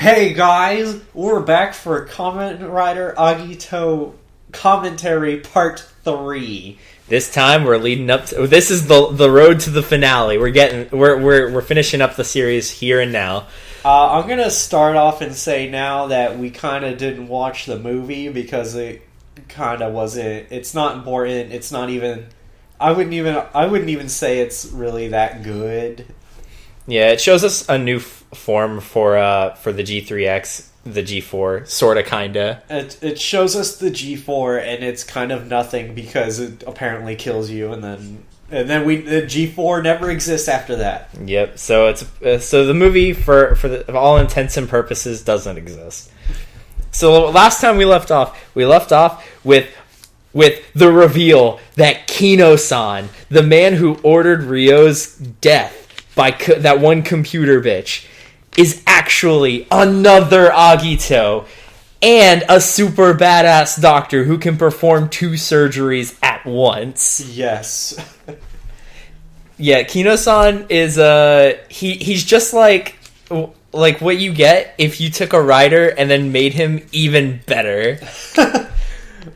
Hey guys, we're back for Kamen Rider Agito Commentary Part 3. This time we're leading up to, this is the road to the finale. We're finishing up the series here and now. I'm gonna start off and say now that we kind of didn't watch the movie because it kind of wasn't. It's not important. It's not even. I wouldn't even say it's really that good. Yeah, it shows us a new form for the G3X, the G4, sorta, kinda. It shows us the G4, and it's kind of nothing because it apparently kills you, and then the G4 never exists after that. Yep. So it's so the movie for all intents and purposes doesn't exist. So last time we left off with the reveal that Kino-san, the man who ordered Ryo's death by that one computer bitch, is actually another Agito and a super badass doctor who can perform 2 surgeries at once. Yes. Yeah, Kino-san is he's just like what you get if you took a writer and then made him even better.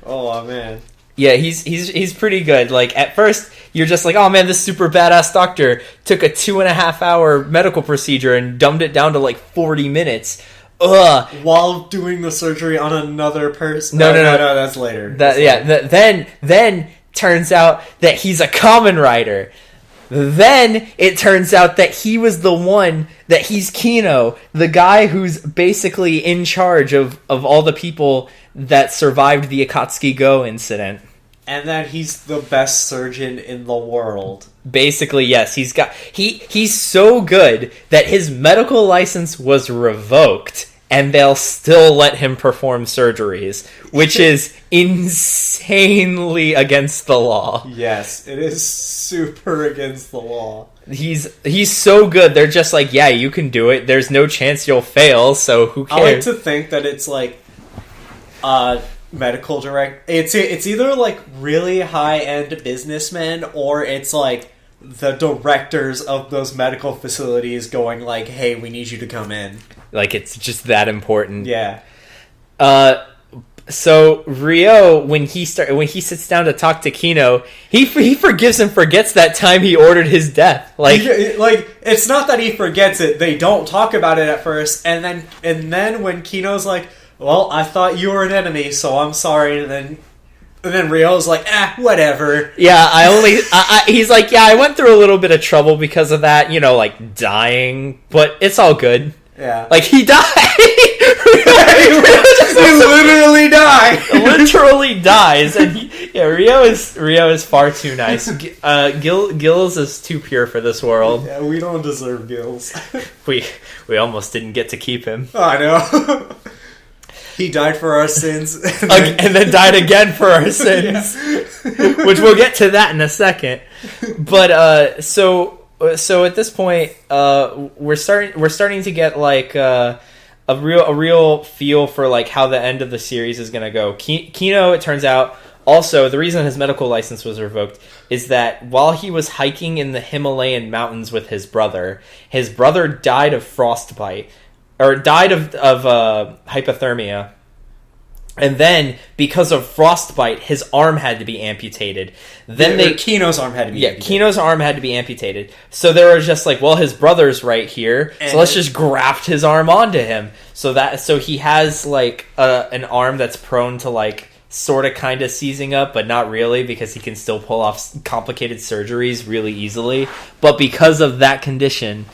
Oh man. Yeah, he's pretty good. Like, at first, you're just like, oh man, this super badass doctor took a 2.5-hour medical procedure and dumbed it down to like 40 minutes. Ugh. While doing the surgery on another person. No, that's later. Then turns out that he's a Kamen Rider. Then it turns out that he was the one, that he's Kino, the guy who's basically in charge of all the people that survived the Akatsuki Go incident. And that he's the best surgeon in the world. Basically, yes. He's so good that his medical license was revoked, and they'll still let him perform surgeries, which is insanely against the law. Yes, it is super against the law. He's so good, they're just like, yeah, you can do it. There's no chance you'll fail, so who cares? I like to think that it's like medical direct. It's either like really high-end businessmen, or it's like the directors of those medical facilities going like, hey, we need you to come in. Like, it's just that important. Yeah. So Ryo, when he sits down to talk to Kino, he forgives and forgets that time he ordered his death. Like it's not that he forgets it. They don't talk about it at first, and then when Kino's like, well, I thought you were an enemy, so I'm sorry, and then Ryo's like, whatever. Yeah, he's like, yeah, I went through a little bit of trouble because of that, like dying, but it's all good. Yeah. Like, he died! He literally died! Literally dies, and Ryo is far too nice. Gills is too pure for this world. Yeah, we don't deserve Gills. We almost didn't get to keep him. Oh, I know. He died for our sins. And then died again for our sins. Yeah. Which we'll get to that in a second. But, so at this point, we're starting to get, like, a real feel for, like, how the end of the series is going to go. Kino, it turns out, also, the reason his medical license was revoked is that while he was hiking in the Himalayan mountains with his brother died of frostbite. Or died of hypothermia. And then, because of frostbite, his arm had to be amputated. Kino's arm had to be amputated. Kino's arm had to be amputated. So they were just like, well, his brother's right here, so let's just graft his arm onto him. So he has, like, an arm that's prone to, like, sort of kind of seizing up, but not really, because he can still pull off complicated surgeries really easily. But because of that condition,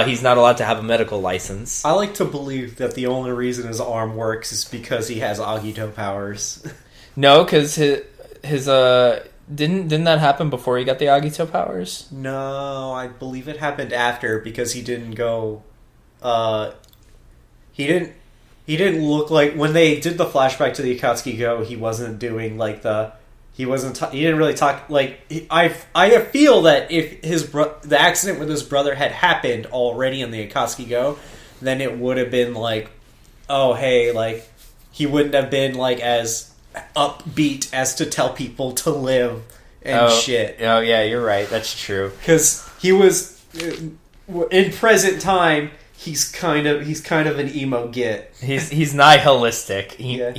he's not allowed to have a medical license. I like to believe that the only reason his arm works is because he has Agito powers. No, because his didn't that happen before he got the Agito powers? No, I believe it happened after, because he didn't go. He didn't look like, when they did the flashback to the Akatsuki Go, he wasn't doing like the. He didn't really talk, like, I feel that if the accident with his brother had happened already in the Akatsuki Go, then it would have been like, oh, hey, like, he wouldn't have been, like, as upbeat as to tell people to live and shit. Oh, yeah, you're right. That's true. Because he was, in present time, he's kind of an emo git. He's nihilistic. Yeah.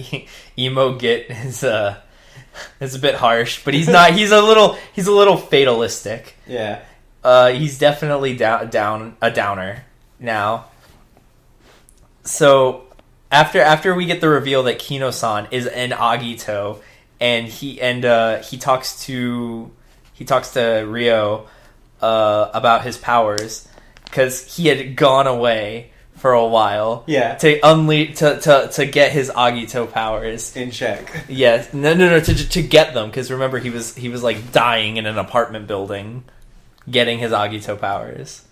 Emo git is a bit harsh, but he's not. He's a little fatalistic. Yeah. He's definitely down a downer now. So after we get the reveal that Kino-san is an Agito, and he talks to Ryo about his powers, because he had gone away for a while. Yeah. To get his Agito powers In check. Yes. No. To get them, because remember he was like dying in an apartment building, getting his Agito powers.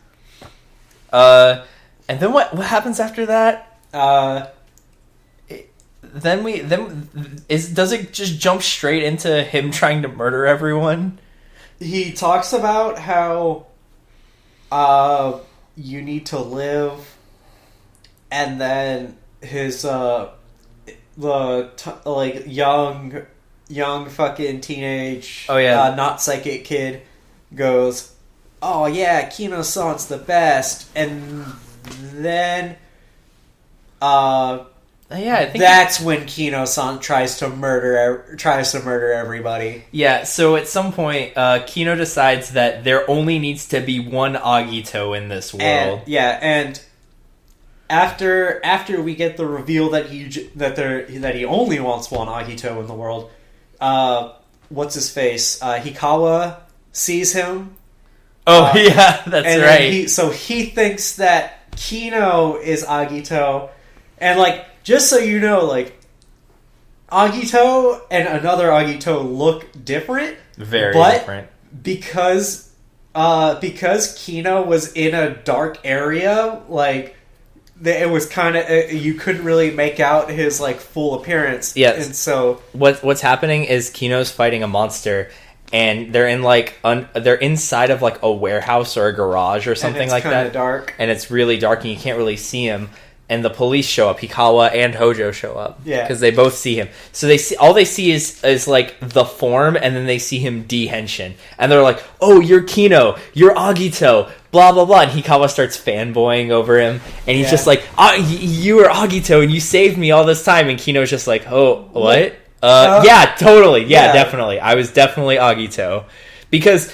And then what happens after that? Does it just jump straight into him trying to murder everyone? He talks about how you need to live, and then his young fucking teenage not psychic kid goes, "Oh yeah, Kino-san's the best," and then I think that's when Kino-san tries to murder everybody. Yeah, so at some point, Kino decides that there only needs to be one Agito in this world. And after we get the reveal that he only wants one Agito in the world, what's his face? Hikawa sees him. Oh yeah, that's right. He thinks that Kino is Agito, and like, just so you know, like, Agito and another Agito look different. Very but different. Because Kino was in a dark area, like, it was kind of, you couldn't really make out his like full appearance. Yes. And so what's happening is Kino's fighting a monster, and they're in like they're inside of like a warehouse or a garage or something like that. It's kind of dark, and it's really dark, and you can't really see him. And the police show up. Hikawa and Hojo show up. Yeah, because they both see him. So all they see is like the form, and then they see him de-henshin, and they're like, "Oh, you're Kino, you're Agito." Blah blah blah. And Hikawa starts fanboying over him, and he's just like, "You were Agito, and you saved me all this time." And Kino's just like, "Oh, what? Yeah, totally. Yeah, definitely. I was definitely Agito." Because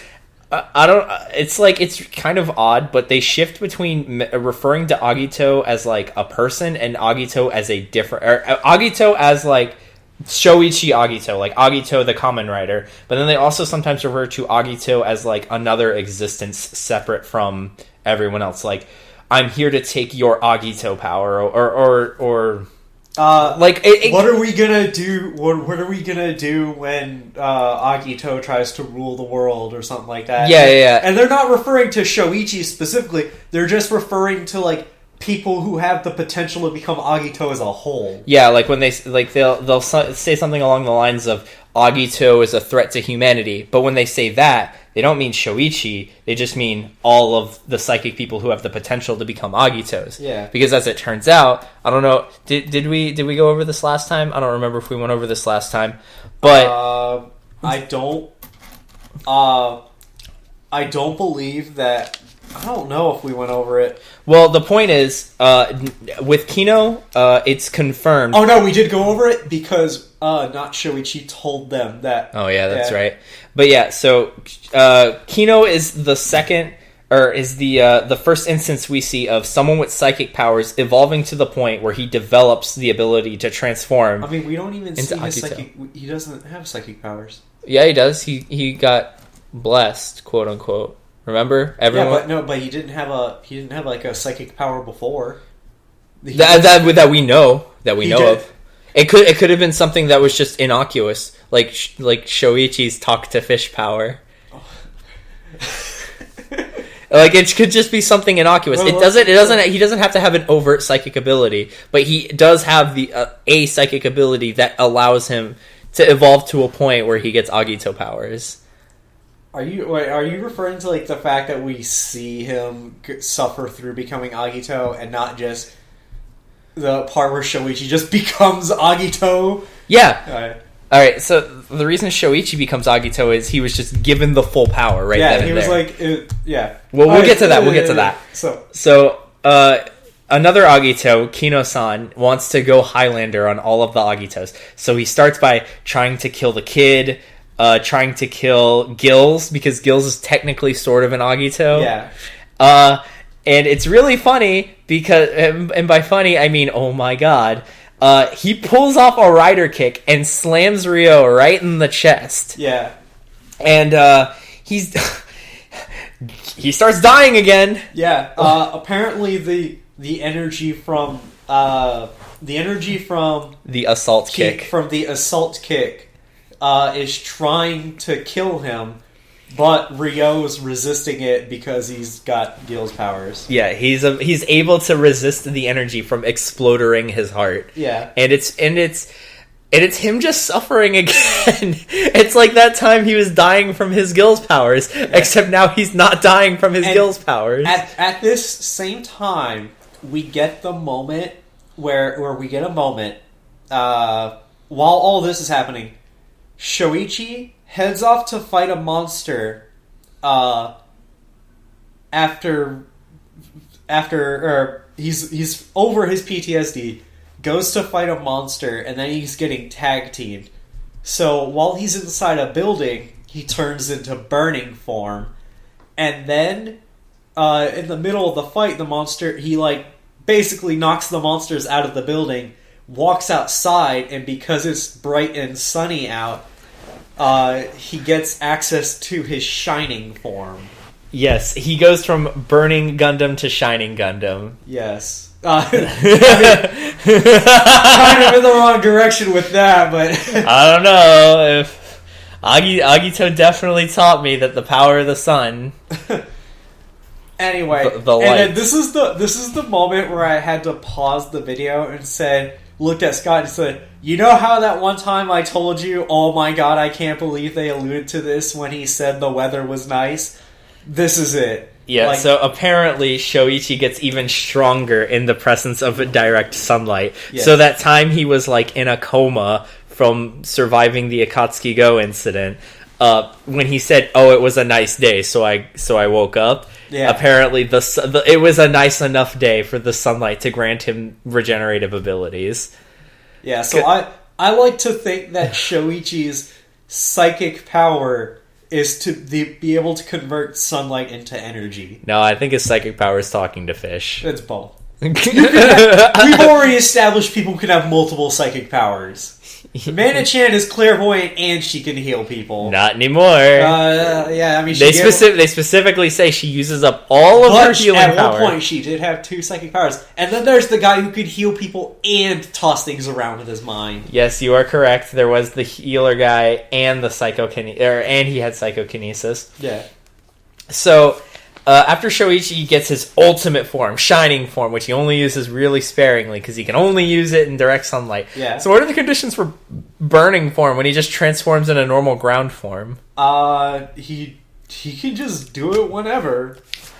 I don't. It's kind of odd, but they shift between referring to Agito as like a person and Agito as a different, or Agito as like Shoichi Agito, like Agito the Kamen Rider. But then they also sometimes refer to Agito as like another existence separate from everyone else. Like, I'm here to take your Agito power, or what are we gonna do? What are we gonna do when Agito tries to rule the world or something like that? Yeah. And they're not referring to Shoichi specifically. They're just referring to like people who have the potential to become Agito as a whole. Yeah, like when they'll say something along the lines of Agito is a threat to humanity, but when they say that, they don't mean Shoichi. They just mean all of the psychic people who have the potential to become Agitos. Yeah. Because as it turns out, I don't know. Did we go over this last time? I don't remember if we went over this last time. But I don't believe that. I don't know if we went over it. Well, the point is, with Kino, it's confirmed. Oh no, we did go over it because not Shoichi told them that. Oh yeah, that's right. But yeah, so Kino is the second, or is the first instance we see of someone with psychic powers evolving to the point where he develops the ability to transform. I mean, we don't even see his Agito. psychic. He doesn't have psychic powers. Yeah, he does. He got blessed, quote unquote. Remember, everyone. Yeah, but he didn't have like a psychic power before. That we know of. It could have been something that was just innocuous, like Shoichi's talk to fish power. Oh. Like, it could just be something innocuous. He doesn't have to have an overt psychic ability, but he does have a psychic ability that allows him to evolve to a point where he gets Agito powers. Are you referring to like the fact that we see him suffer through becoming Agito and not just the part where Shoichi just becomes Agito? Yeah. All right. So the reason Shoichi becomes Agito is he was just given the full power right then and there. Yeah, he was like, yeah. Well, we'll get to that. We'll get to that. So another Agito, Kino-san, wants to go Highlander on all of the Agitos. So he starts by trying to kill the kid, trying to kill Gills, because Gills is technically sort of an Agito. Yeah. And it's really funny, because, and by funny, I mean, oh my god, he pulls off a rider kick and slams Ryo right in the chest. Yeah. And he starts dying again. Yeah. Apparently the energy from the assault kick is trying to kill him, but Ryo's resisting it because he's got Gil's powers. Yeah, he's able to resist the energy from exploding his heart. Yeah. And it's him just suffering again. It's like that time he was dying from his Gil's powers, except now he's not dying from his Gil's powers. At this same time, we get the moment where we get a moment while all this is happening. Shoichi heads off to fight a monster after he's over his PTSD, goes to fight a monster, and then he's getting tag teamed. So while he's inside a building, he turns into burning form, and then in the middle of the fight, the monster, he basically knocks the monsters out of the building, walks outside, and because it's bright and sunny out, he gets access to his shining form. Yes, he goes from burning Gundam to shining Gundam. Yes. Kind of in the wrong direction with that, but I don't know if Agito definitely taught me that the power of the sun. Anyway, the light. And then this is the moment where I had to pause the video and looked at Scott and said, "You know how that one time I told you, oh my god, I can't believe they alluded to this when he said the weather was nice? This is it." Yeah, so apparently Shoichi gets even stronger in the presence of direct sunlight. Yes. So that time he was in a coma from surviving the Akatsuki Go incident, when he said, "Oh, it was a nice day," so I woke up. Yeah. Apparently, it was a nice enough day for the sunlight to grant him regenerative abilities. Yeah, so I like to think that Shoichi's psychic power is to be able to convert sunlight into energy. No, I think his psychic power is talking to fish. It's both. We've already established people can have multiple psychic powers. Mana-chan is clairvoyant and she can heal people. Not anymore. Yeah, I mean, they specifically say she uses up all of her healing power. At one point, she did have 2 psychic powers, and then there's the guy who could heal people and toss things around with his mind. Yes, you are correct. There was the healer guy and the and he had psychokinesis. Yeah. So. After Shoichi gets his ultimate form, Shining Form, which he only uses really sparingly because he can only use it in direct sunlight. Yeah. So what are the conditions for Burning Form when he just transforms into normal ground form? He can just do it whenever.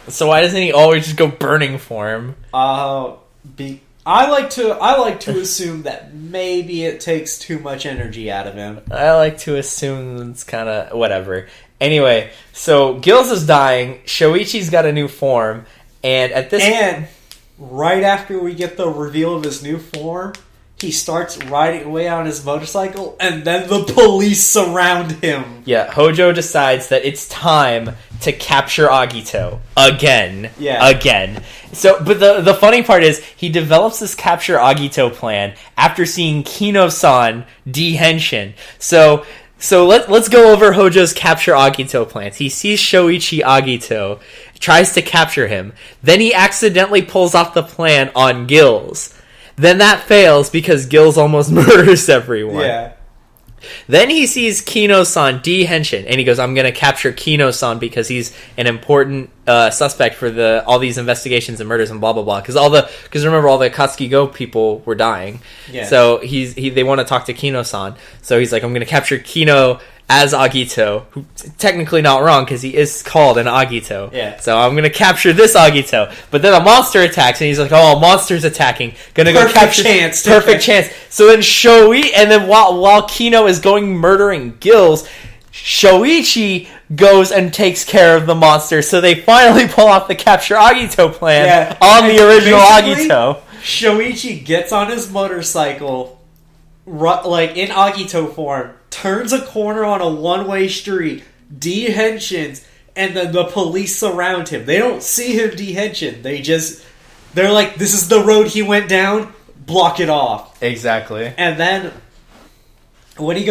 So why doesn't he always just go Burning Form? I like to assume that maybe it takes too much energy out of him. I like to assume it's kind of whatever. Anyway, so Gills is dying, Shoichi's got a new form, and right after we get the reveal of his new form, he starts riding away on his motorcycle, and then the police surround him. Yeah, Hojo decides that it's time to capture Agito. Again. Yeah. Again. So, but the funny part is, he develops this capture Agito plan after seeing Kino-san de-henshin. So let's go over Hojo's capture Agito plans. He sees Shoichi Agito, tries to capture him. Then he accidentally pulls off the plan on Gills. Then that fails because Gills almost murders everyone. Yeah. Then he sees Kino-san de-henshin, and he goes, "I'm going to capture Kino-san because he's an important suspect for all these investigations and murders and blah blah blah." Because remember, all the Akatsuki Go people were dying. Yeah. So they want to talk to Kino-san. So he's like, "I'm going to capture Kino as Agito," who technically not wrong because he is called an Agito. Yeah. So I'm going to capture this Agito. But then a monster attacks, and he's like, "Oh, a monster's attacking. Gonna go capture." Perfect chance. So then and then while Kino is going murdering Gills, Shoichi goes and takes care of the monster, so they finally pull off the capture Agito plan on the original Agito. Shoichi gets on his motorcycle, like in Agito form, turns a corner on a one-way street, dehensions, and then the police surround him. They don't see him dehension. They're like, this is the road he went down, block it off. Exactly. And then when they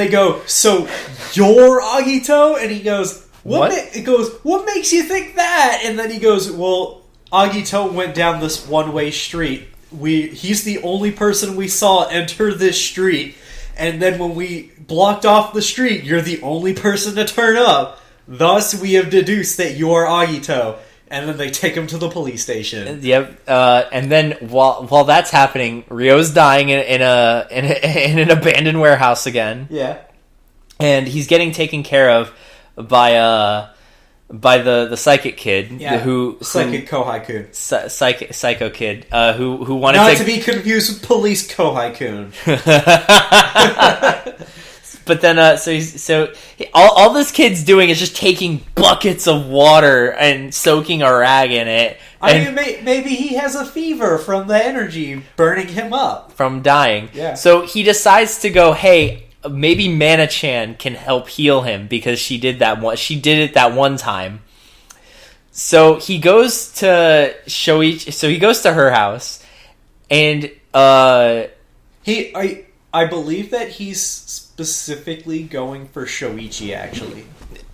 go, so you're Agito? And he goes, what makes you think that? And then he goes, well, Agito went down this one-way street. He's the only person we saw enter this street. And then when we blocked off the street, you're the only person to turn up. Thus, we have deduced that you are Agito. And then they take him to the police station. Yep. And then while that's happening, Ryo's dying in an abandoned warehouse again. Yeah. And he's getting taken care of by the psychic kid, psychic Kohai-kun, psycho kid, who wanted not to be confused with police Kohai-kun. But then, all this kid's doing is just taking buckets of water and soaking a rag in it. I mean, maybe he has a fever from the energy burning him up from dying. Yeah. So he decides to go, hey, maybe Mana-chan can help heal him because she did it that one time. So he goes to Shoichi. So he goes to her house, and I believe that he's specifically going for Shoichi, actually.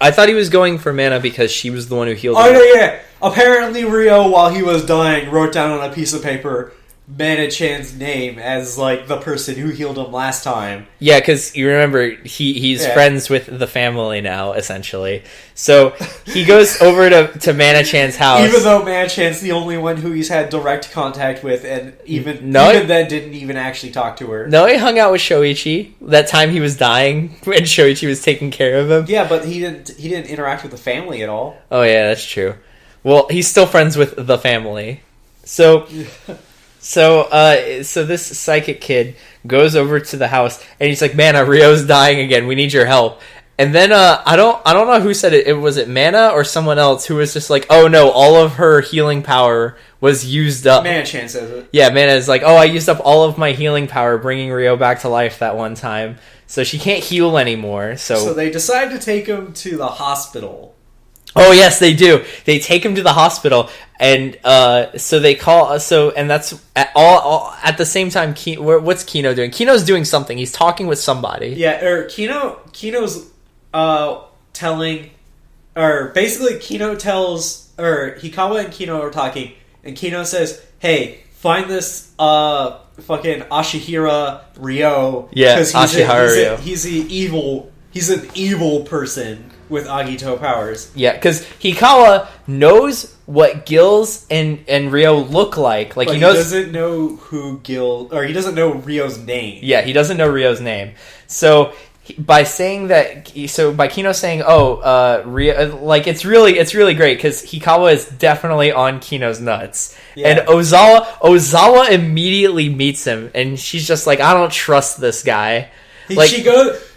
I thought he was going for Mana because she was the one who healed him. Oh, yeah. Apparently Ryo, while he was dying, wrote down on a piece of paper Mana-chan's name as, like, the person who healed him last time. Yeah, because you remember, he's friends with the family now, essentially. So he goes over to Mana-chan's house. Even though Mana-chan's the only one who he's had direct contact with, and even then didn't even actually talk to her. No, he hung out with Shoichi that time he was dying, when Shoichi was taking care of him. Yeah, but he didn't interact with the family at all. Oh yeah, that's true. Well, he's still friends with the family. So this psychic kid goes over to the house and he's like, Mana, Ryo's dying again. We need your help. And then I don't know who said it. Was it Mana or someone else who was just like, oh no, all of her healing power was used up. Mana-chan says it. Yeah, Mana is like, oh, I used up all of my healing power bringing Ryo back to life that one time. So she can't heal anymore. So they decide to take him to the hospital. Oh yes, they do. They take him to the hospital, and so they call. And that's at the same time. What's Kino doing? Kino's doing something. He's talking with somebody. Yeah, Kino's telling, or basically Kino tells, or Hikawa and Kino are talking, and Kino says, "Hey, find this fucking Ashihira Ryo." Yeah, Ashihira Ryo. He's an evil person with Agito powers. Yeah, because Hikawa knows what Gills and Ryo look like. Like, but he doesn't know who Gil, or he doesn't know Ryo's name. Yeah, he doesn't know Ryo's name. So by saying that, by Kino saying, Ryo, like, it's really great because Hikawa is definitely on Kino's nuts. Yeah. And Ozawa immediately meets him, and she's just like, I don't trust this guy. Like,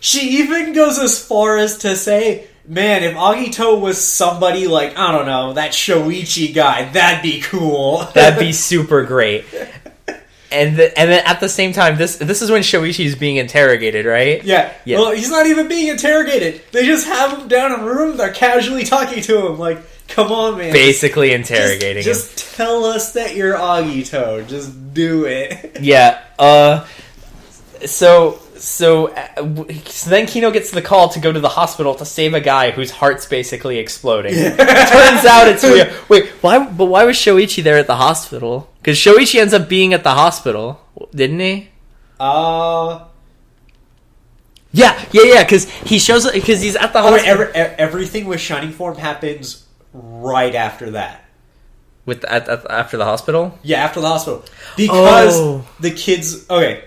she even goes as far as to say, man, if Agito was somebody like, I don't know, that Shoichi guy, that'd be cool. That'd be super great. And then at the same time, this is when Shoichi's being interrogated, right? Yeah. Well, he's not even being interrogated. They just have him down in a room, they're casually talking to him, like, come on, man. Basically interrogating him. Just tell us that you're Agito. Just do it. Yeah. So then Kino gets the call to go to the hospital to save a guy whose heart's basically exploding. Yeah. Turns out it's Ryo. Wait, why was Shoichi there at the hospital? Because Shoichi ends up being at the hospital, didn't he? Yeah, because he's at the hospital. Everything with Shining Form happens right after that. After the hospital? Yeah, after the hospital. Because the kids... Okay.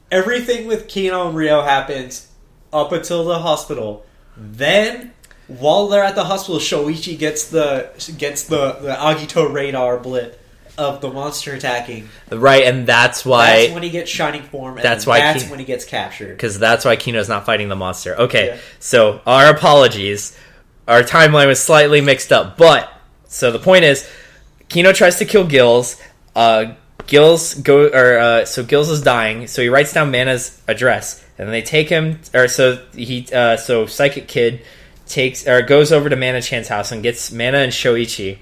Everything with Kino and Ryo happens up until the hospital. Then, while they're at the hospital, Shoichi gets the Agito radar blip, of the monster attacking. Right, and that's why... That's when he gets shining form, and that's when he gets captured. Because that's why Kino's not fighting the monster. Okay, so our apologies. Our timeline was slightly mixed up, but... So the point is, Kino tries to kill Gills. Gills is dying, so he writes down Mana's address, and then they take him... So Psychic Kid goes over to Mana-chan's house and gets Mana and Shoichi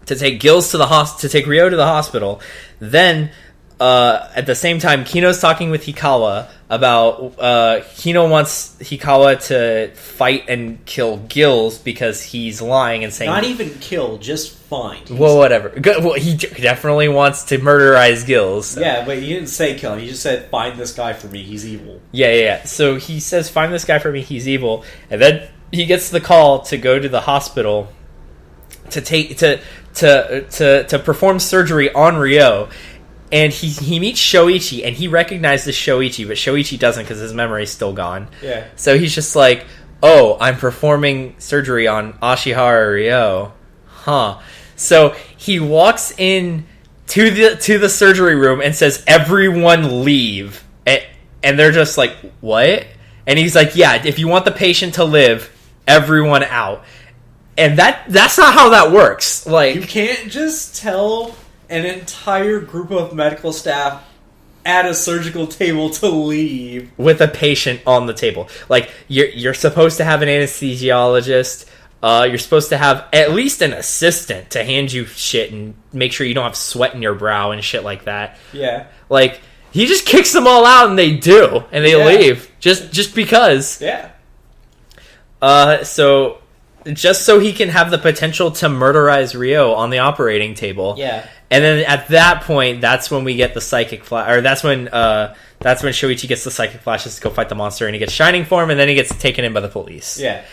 to take Gills to take Ryo to the hospital. Then, at the same time, Kino's talking with Hikawa about Kino wants Hikawa to fight and kill Gills because he's lying and saying not even kill, just find. Well, whatever. Well, he definitely wants to murderize Gills. So. Yeah, but he didn't say kill him. He just said find this guy for me. He's evil. Yeah. So he says find this guy for me. He's evil, and then he gets the call to go to the hospital to perform surgery on Ryo, and he meets Shoichi, and he recognizes Shoichi, but Shoichi doesn't because his memory's still gone. Yeah. So he's just like, "Oh, I'm performing surgery on Ashihara Ryo, huh?" So he walks in to the surgery room and says, "Everyone leave," and they're just like, "What?" And he's like, "Yeah, if you want the patient to live, everyone out." And that's not how that works. Like, you can't just tell an entire group of medical staff at a surgical table to leave with a patient on the table. Like, you're supposed to have an anesthesiologist. You're supposed to have at least an assistant to hand you shit and make sure you don't have sweat in your brow and shit like that. Yeah. Like, he just kicks them all out and they do, and they leave just because. Yeah. So just so he can have the potential to murderize Ryo on the operating table. Yeah. And then at that point, that's when we get the psychic flash, or that's when Shoichi gets the psychic flashes to go fight the monster, and he gets shining form, and then he gets taken in by the police. Yeah.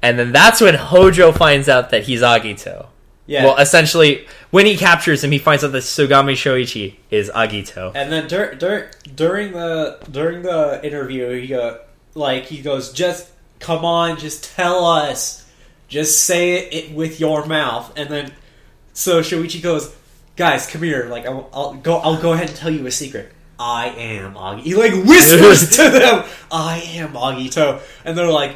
And then that's when Hojo finds out that he's Agito. Yeah. Well, essentially, when he captures him, he finds out that Sugami Shoichi is Agito. And then during the interview, he goes, "Just come on, just tell us. Just say it with your mouth." And then, so Shoichi goes, "Guys, come here. Like, I'll go ahead and tell you a secret. I am Agito." He whispers to them, "I am Agito," and they're like,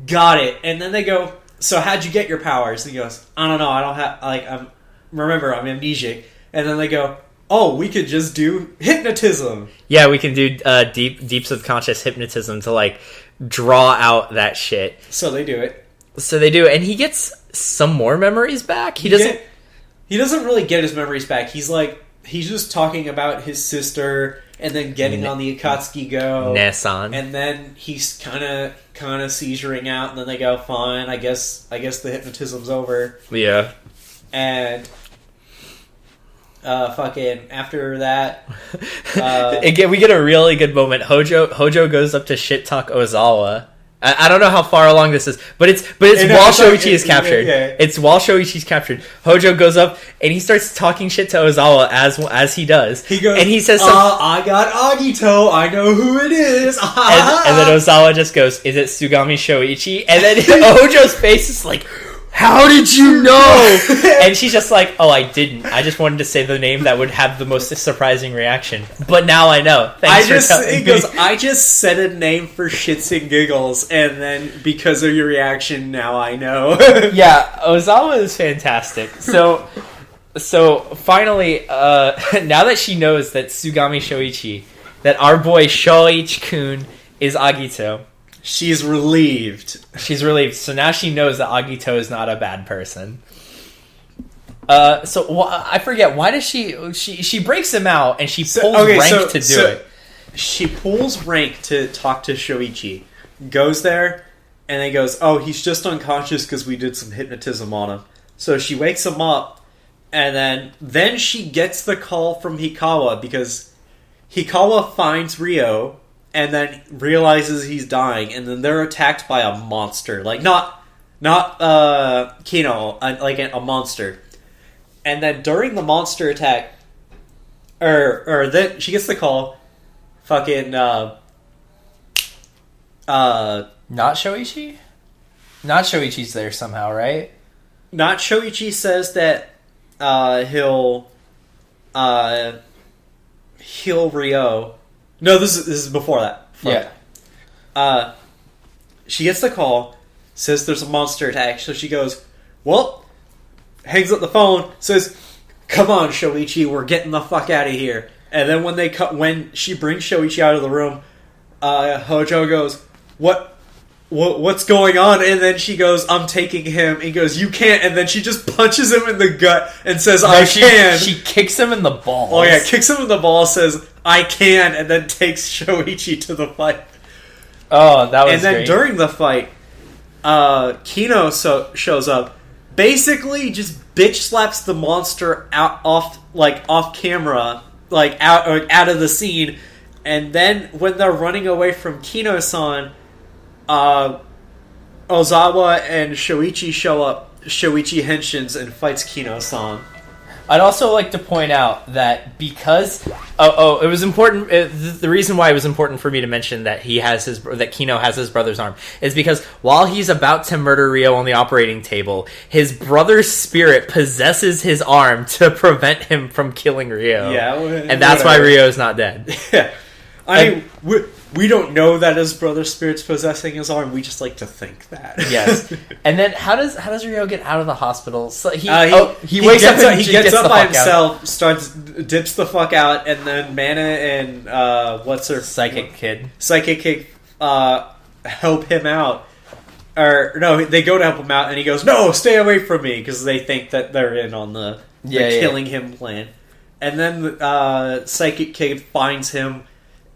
"Got it." And then they go, "So how'd you get your powers?" And he goes, "I don't know. I don't have I'm amnesic." And then they go, "Oh, we could just do hypnotism." Yeah, we can do deep subconscious hypnotism to draw out that shit. So they do it. And he gets some more memories back. He doesn't really get his memories back. He's just talking about his sister, and then getting on the Akatsuki Go. Nessan. And then he's kind of seizuring out, and then they go, "Fine, I guess the hypnotism's over." Yeah. And fucking after that, again, we get a really good moment. Hojo goes up to shit talk Ozawa. I don't know how far along this is, but it's while Shoichi is captured. Yeah. It's while Shoichi's captured. Hojo goes up and he starts talking shit to Ozawa as he does. He goes, and he says, "I got Agito. I know who it is." and then Ozawa just goes, "Is it Sugami Shoichi?" And then Hojo's face is like, "How did you know?" And she's just like, "Oh, I didn't. I just wanted to say the name that would have the most surprising reaction. But now I know. Thanks for telling me." He goes, "I just said a name for shits and giggles, and then because of your reaction, now I know." Yeah, Ozawa is fantastic. So finally, now that she knows that Sugami Shoichi, that our boy Shoichi-kun is Agito, she's relieved. So now she knows that Agito is not a bad person. I forget, why does she breaks him out and she pulls rank to do it. She pulls rank to talk to Shoichi. Goes there and then goes, "Oh, he's just unconscious because we did some hypnotism on him." So she wakes him up, and then she gets the call from Hikawa because Hikawa finds Ryo and then realizes he's dying, and then they're attacked by a monster. Not Kino, like a monster. And then during the monster attack, or then she gets the call, fucking, Not Shoichi? Not Shoichi's there somehow, right? Not Shoichi says that heal Ryo. No, this is before that. She gets the call, says there's a monster attack, so she goes, well, hangs up the phone, says, come on, Shoichi, we're getting the fuck out of here. And then when she brings Shoichi out of the room, Hojo goes, what's going on? And then she goes, I'm taking him. And he goes, you can't. And then she just punches him in the gut and says, I can. She kicks him in the balls. Oh yeah, kicks him in the balls, says, I can, and then takes Shoichi to the fight. Oh, that was And then great. during the fight, Kino shows up, basically just bitch slaps the monster off camera, like out of the scene, and then when they're running away from Kino-san, Ozawa and Shoichi show up. Shoichi henshins and fights Kino-san. I'd also like to point out that because it was important. The reason why it was important for me to mention that that Kino has his brother's arm is because while he's about to murder Ryo on the operating table, his brother's spirit possesses his arm to prevent him from killing Ryo. Yeah, and that's why Ryo's not dead. Yeah, I mean, we don't know that his brother's spirit's possessing his arm. We just like to think that. Yes. And then how does Ryo get out of the hospital? So he wakes up. He gets up by himself, dips the fuck out, and then Mana and what's her Psychic Kid help him out. Or no, they go to help him out, and he goes, "No, stay away from me," because they think that they're in on the killing him plan. And then Psychic Kid finds him.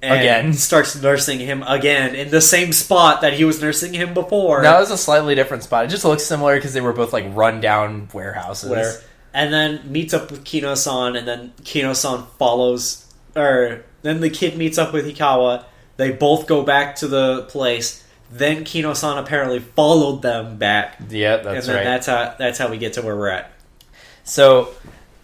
And again, starts nursing him again in the same spot that he was nursing him before. That was a slightly different spot. It just looks similar because they were both like run down warehouses. And then meets up with Kino-san, and then Kino-san follows. Or then the kid meets up with Hikawa. They both go back to the place. Then Kino-san apparently followed them back. Yeah, that's right. And then that's how we get to where we're at. So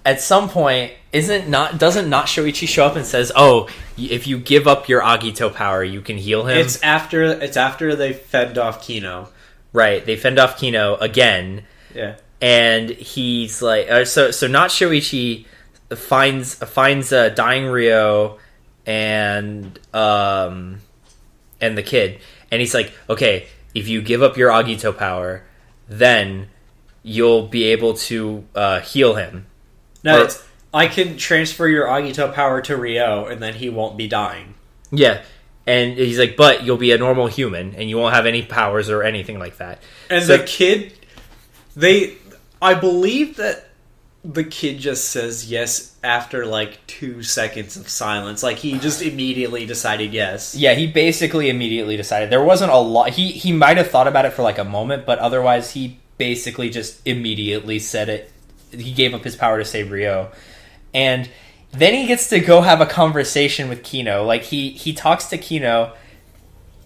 at some point, doesn't Shoichi show up and says, "Oh, if you give up your Agito power, you can heal him"? It's after they fend off Kino. Right, they fend off Kino again. Yeah, and he's like, so not Shoichi finds dying Ryo and the kid, and he's like, "Okay, if you give up your Agito power, then you'll be able to heal him." No, I can transfer your Agito power to Ryo, and then he won't be dying. Yeah, and he's like, but you'll be a normal human, and you won't have any powers or anything like that. And the kid, I believe that the kid just says yes after like 2 seconds of silence. Like, he just immediately decided yes. Yeah, he basically immediately decided. There wasn't a lot. He might have thought about it for like a moment, but otherwise he basically just immediately said it. He gave up his power to save Ryo. And then he gets to go have a conversation with Kino. Like, he talks to Kino.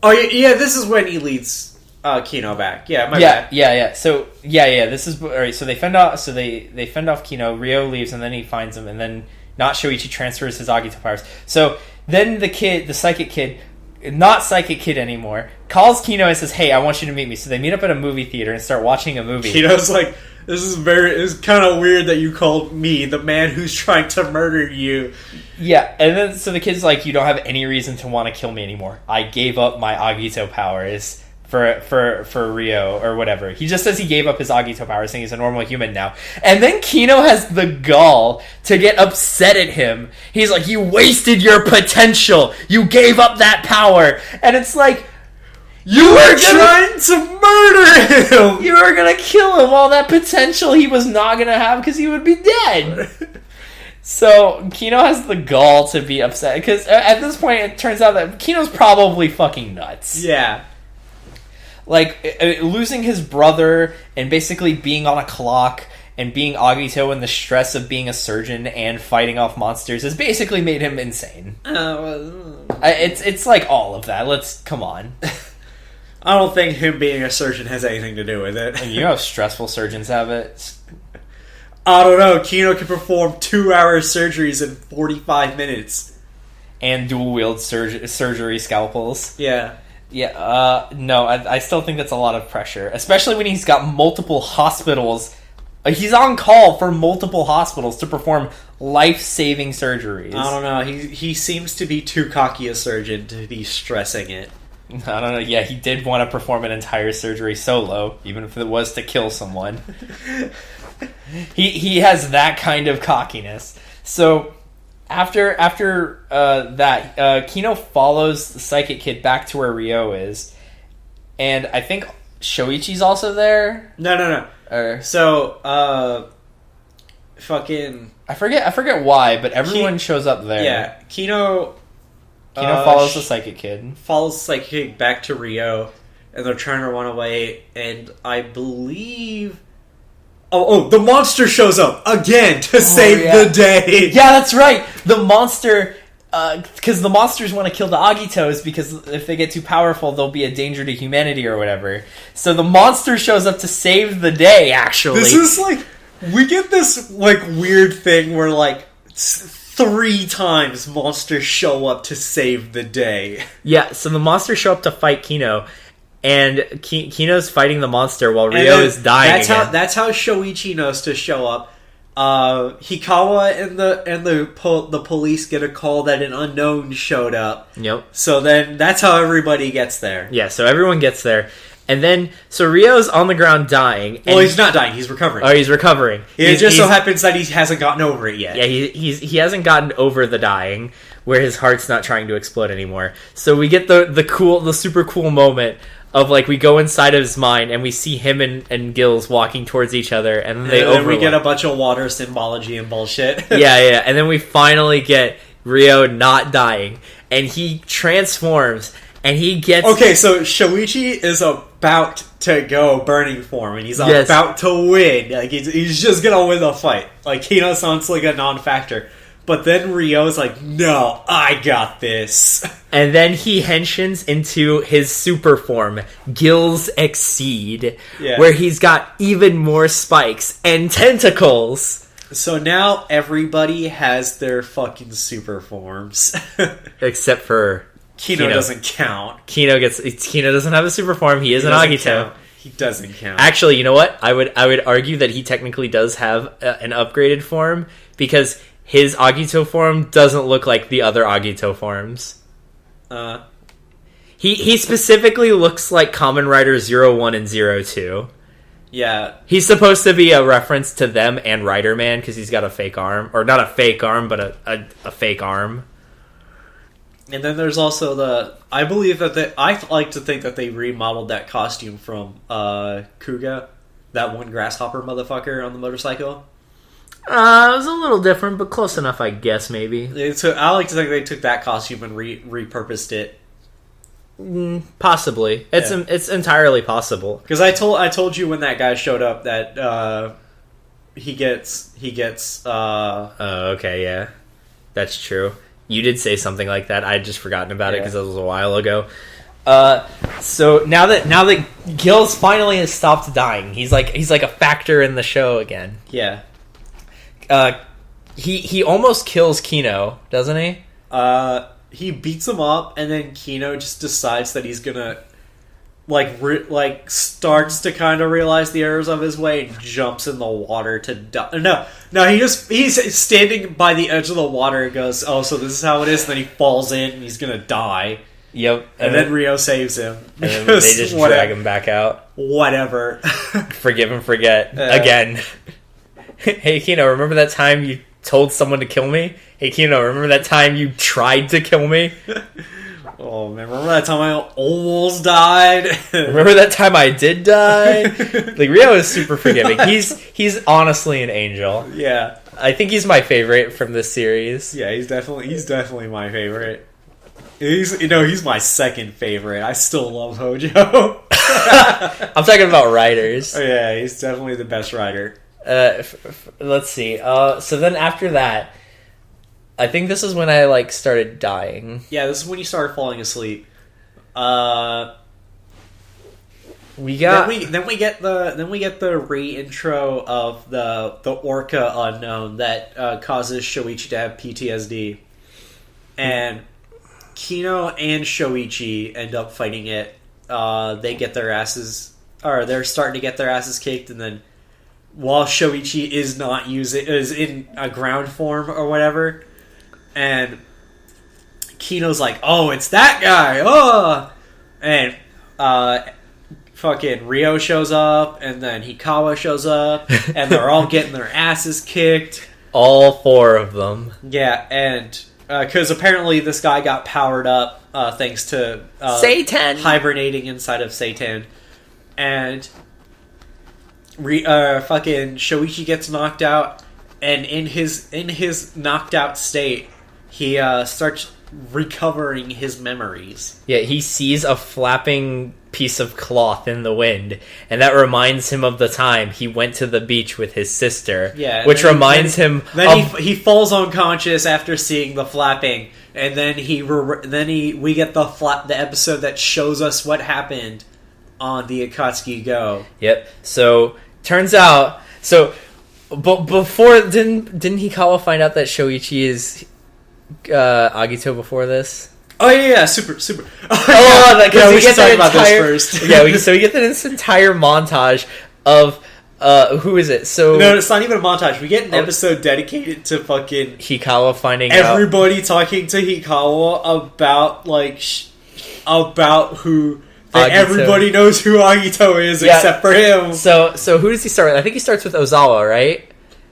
Oh, yeah, this is when he leads Kino back. Yeah, my bad. Yeah. So, this is... Alright, so they fend off... So they fend off Kino. Ryo leaves, and then he finds him. And then not Shoichi transfers his Agito powers. So, then the Psychic Kid... Not Psychic Kid anymore. Calls Kino and says, "Hey, I want you to meet me." So they meet up at a movie theater and start watching a movie. Kino's like... It's kind of weird that you called me the man who's trying to murder you. Yeah, and then so the kid's like, "You don't have any reason to want to kill me anymore. I gave up my Agito powers for Ryo," or whatever. He just says he gave up his Agito powers, saying he's a normal human now. And then Kino has the gall to get upset at him. He's like, "You wasted your potential. You gave up that power." And it's like, You were trying to murder him! You were gonna kill him, all that potential he was not gonna have because he would be dead! So, Kino has the gall to be upset, because at this point it turns out that Kino's probably fucking nuts. Yeah. Like, losing his brother and basically being on a clock and being Agito in the stress of being a surgeon and fighting off monsters has basically made him insane. It's like all of that. Come on. I don't think him being a surgeon has anything to do with it. And you know how stressful surgeons have it? I don't know. Kino can perform 2-hour surgeries in 45 minutes. And dual-wield surgery scalpels. Yeah. Yeah, no, I still think that's a lot of pressure. Especially when he's got multiple hospitals He's on call for multiple hospitals to perform life-saving surgeries. I don't know. He seems to be too cocky a surgeon to be stressing it. I don't know. Yeah, he did want to perform an entire surgery solo, even if it was to kill someone. He has that kind of cockiness. So after that, Kino follows the psychic kid back to where Ryo is, and I think Shoichi's also there. No. So, fucking... I forget why, but everyone shows up there. Yeah, Kino follows the psychic kid. Follows the psychic kid back to Ryo, and they're trying to run away, and I believe... Oh, the monster shows up again to save the day! Yeah, that's right! The monster... Because the monsters want to kill the Agitos, because if they get too powerful, they'll be a danger to humanity or whatever. So the monster shows up to save the day, actually. This is like... We get this, like, weird thing where, like, 3 times monsters show up to save the day. Yeah, so the monsters show up to fight Kino, and Kino's fighting the monster while Ryo is dying That's how Shoichi knows to show up. Hikawa and the police get a call that an unknown showed up. Yep. So then that's how everybody gets there. Yeah, so everyone gets there. And then, so Ryo's on the ground dying. Well, he's not dying, he's recovering. Oh, he's recovering. It just so happens that he hasn't gotten over it yet. Yeah, he hasn't gotten over the dying, where his heart's not trying to explode anymore. So we get the super cool moment of, like, we go inside of his mind and we see him and Gills walking towards each other, and then we get a bunch of water symbology and bullshit. yeah, and then we finally get Ryo not dying, and he transforms, and he gets... Okay, so Shoichi is about to go burning form, and he's about to win. Like, he's just gonna win the fight. Like, Kino sounds like a non-factor. But then Ryo's like, no, I got this. And then he henshins into his super form, Gills Exceed, where he's got even more spikes and tentacles. So now everybody has their fucking super forms. Except for Kino doesn't count. Kino doesn't have a super form. He is an Agito. He doesn't count. Actually, you know what? I would argue that he technically does have an upgraded form, because his Agito form doesn't look like the other Agito forms. He specifically looks like Kamen Rider 01 and 02. Yeah. He's supposed to be a reference to them and Rider Man, because he's got a fake arm. Or not a fake arm, but a fake arm. And then there's also I believe that I like to think that they remodeled that costume from Kuga, that one grasshopper motherfucker on the motorcycle. It was a little different, but close enough, I guess, maybe. I like to think they took that costume and repurposed it. Possibly. It's entirely possible. Because I told you when that guy showed up that he gets Oh, okay, yeah. That's true. You did say something like that. I had just forgotten about it because it was a while ago. So now that Gills finally has stopped dying, he's like a factor in the show again. Yeah. He almost kills Kino, doesn't he? He beats him up, and then Kino just decides that he's gonna starts to kind of realize the errors of his way and jumps in the water to die. No, he's standing by the edge of the water and goes, "Oh, so this is how it is." And then he falls in and he's gonna die. Yep. And then Ryo saves him. And then they just drag him back out. Whatever. Forgive and forget again. Hey Kino, remember that time you told someone to kill me? Hey Kino, remember that time you tried to kill me? Oh man, remember that time I almost died? Remember that time I did die? Like, Ryo is super forgiving. He's honestly an angel. Yeah. I think he's my favorite from this series. Yeah, he's definitely my favorite. He's my second favorite. I still love Hojo. I'm talking about writers. Oh yeah, he's definitely the best writer. Let's see. So then after that, I think this is when I started dying. Yeah, this is when you started falling asleep. We got then we get the re-intro of the Orca unknown that causes Shoichi to have PTSD, and Kino and Shoichi end up fighting it. They get their asses, or they're starting to get their asses kicked, and then while Shoichi is in a ground form or whatever, and Kino's like, "Oh, it's that guy!" Oh, and fucking Ryo shows up, and then Hikawa shows up, and they're all getting their asses kicked. All 4 of them. Yeah, and because apparently this guy got powered up thanks to Satan hibernating inside of Satan, and fucking Shoichi gets knocked out, and in his knocked out state, he starts recovering his memories. Yeah, he sees a flapping piece of cloth in the wind, and that reminds him of the time he went to the beach with his sister. Yeah, which reminds him. Then he falls unconscious after seeing the flapping, and then we get the episode that shows us what happened on the Akatsuki Go. Yep. So turns out, but before didn't Hikawa find out that Shoichi is Agito before this? Oh yeah, super. Because we should talk about this first. So we get this entire montage of who is it? So no, it's not even a montage. We get an episode dedicated to fucking Hikawa finding everybody talking to Hikawa about about who. That everybody knows who Agito is except for him. So who does he start with? I think he starts with Ozawa, right?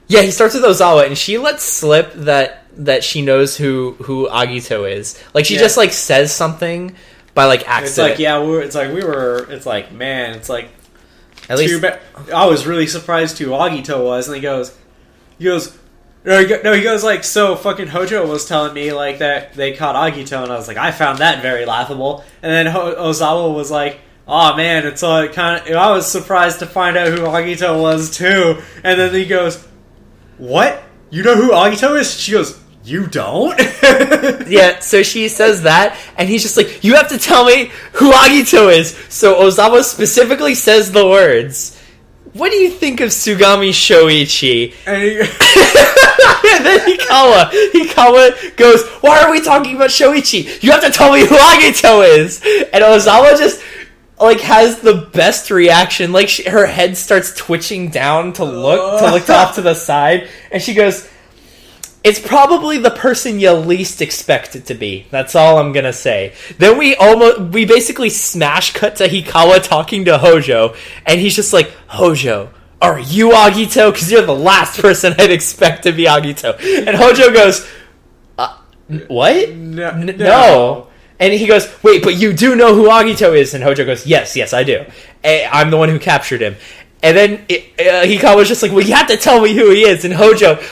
Yeah, he starts with Ozawa, and she lets slip that she knows who Agito is. Like, she just, like, says something by, like, accident. It's like, man, it's like... At least... I was really surprised who Agito was, and he goes, like, so fucking Hojo was telling me, like, that they caught Agito, and I was like, I found that very laughable. And then Ozawa was like, oh man, it's like I was surprised to find out who Agito was too. And then he goes, what? You know who Agito is? She goes, you don't? Yeah, so she says that, and he's just like, you have to tell me who Agito is. So Ozawa specifically says the words, what do you think of Tsugami Shoichi? And then Hikawa goes, why are we talking about Shoichi? You have to tell me who Agito is. And Ozawa just, like, has the best reaction. Like, her head starts twitching down to look off to the side, and she goes, it's probably the person you least expect it to be. That's all I'm gonna say. Then we basically smash cut to Hikawa talking to Hojo, and he's just like, Hojo, are you Agito? Because you're the last person I'd expect to be Agito. And Hojo goes, what? No. And he goes, wait, but you do know who Agito is? And Hojo goes, yes, I do. I'm the one who captured him. And then Hikawa's just like, well, you have to tell me who he is. And Hojo goes,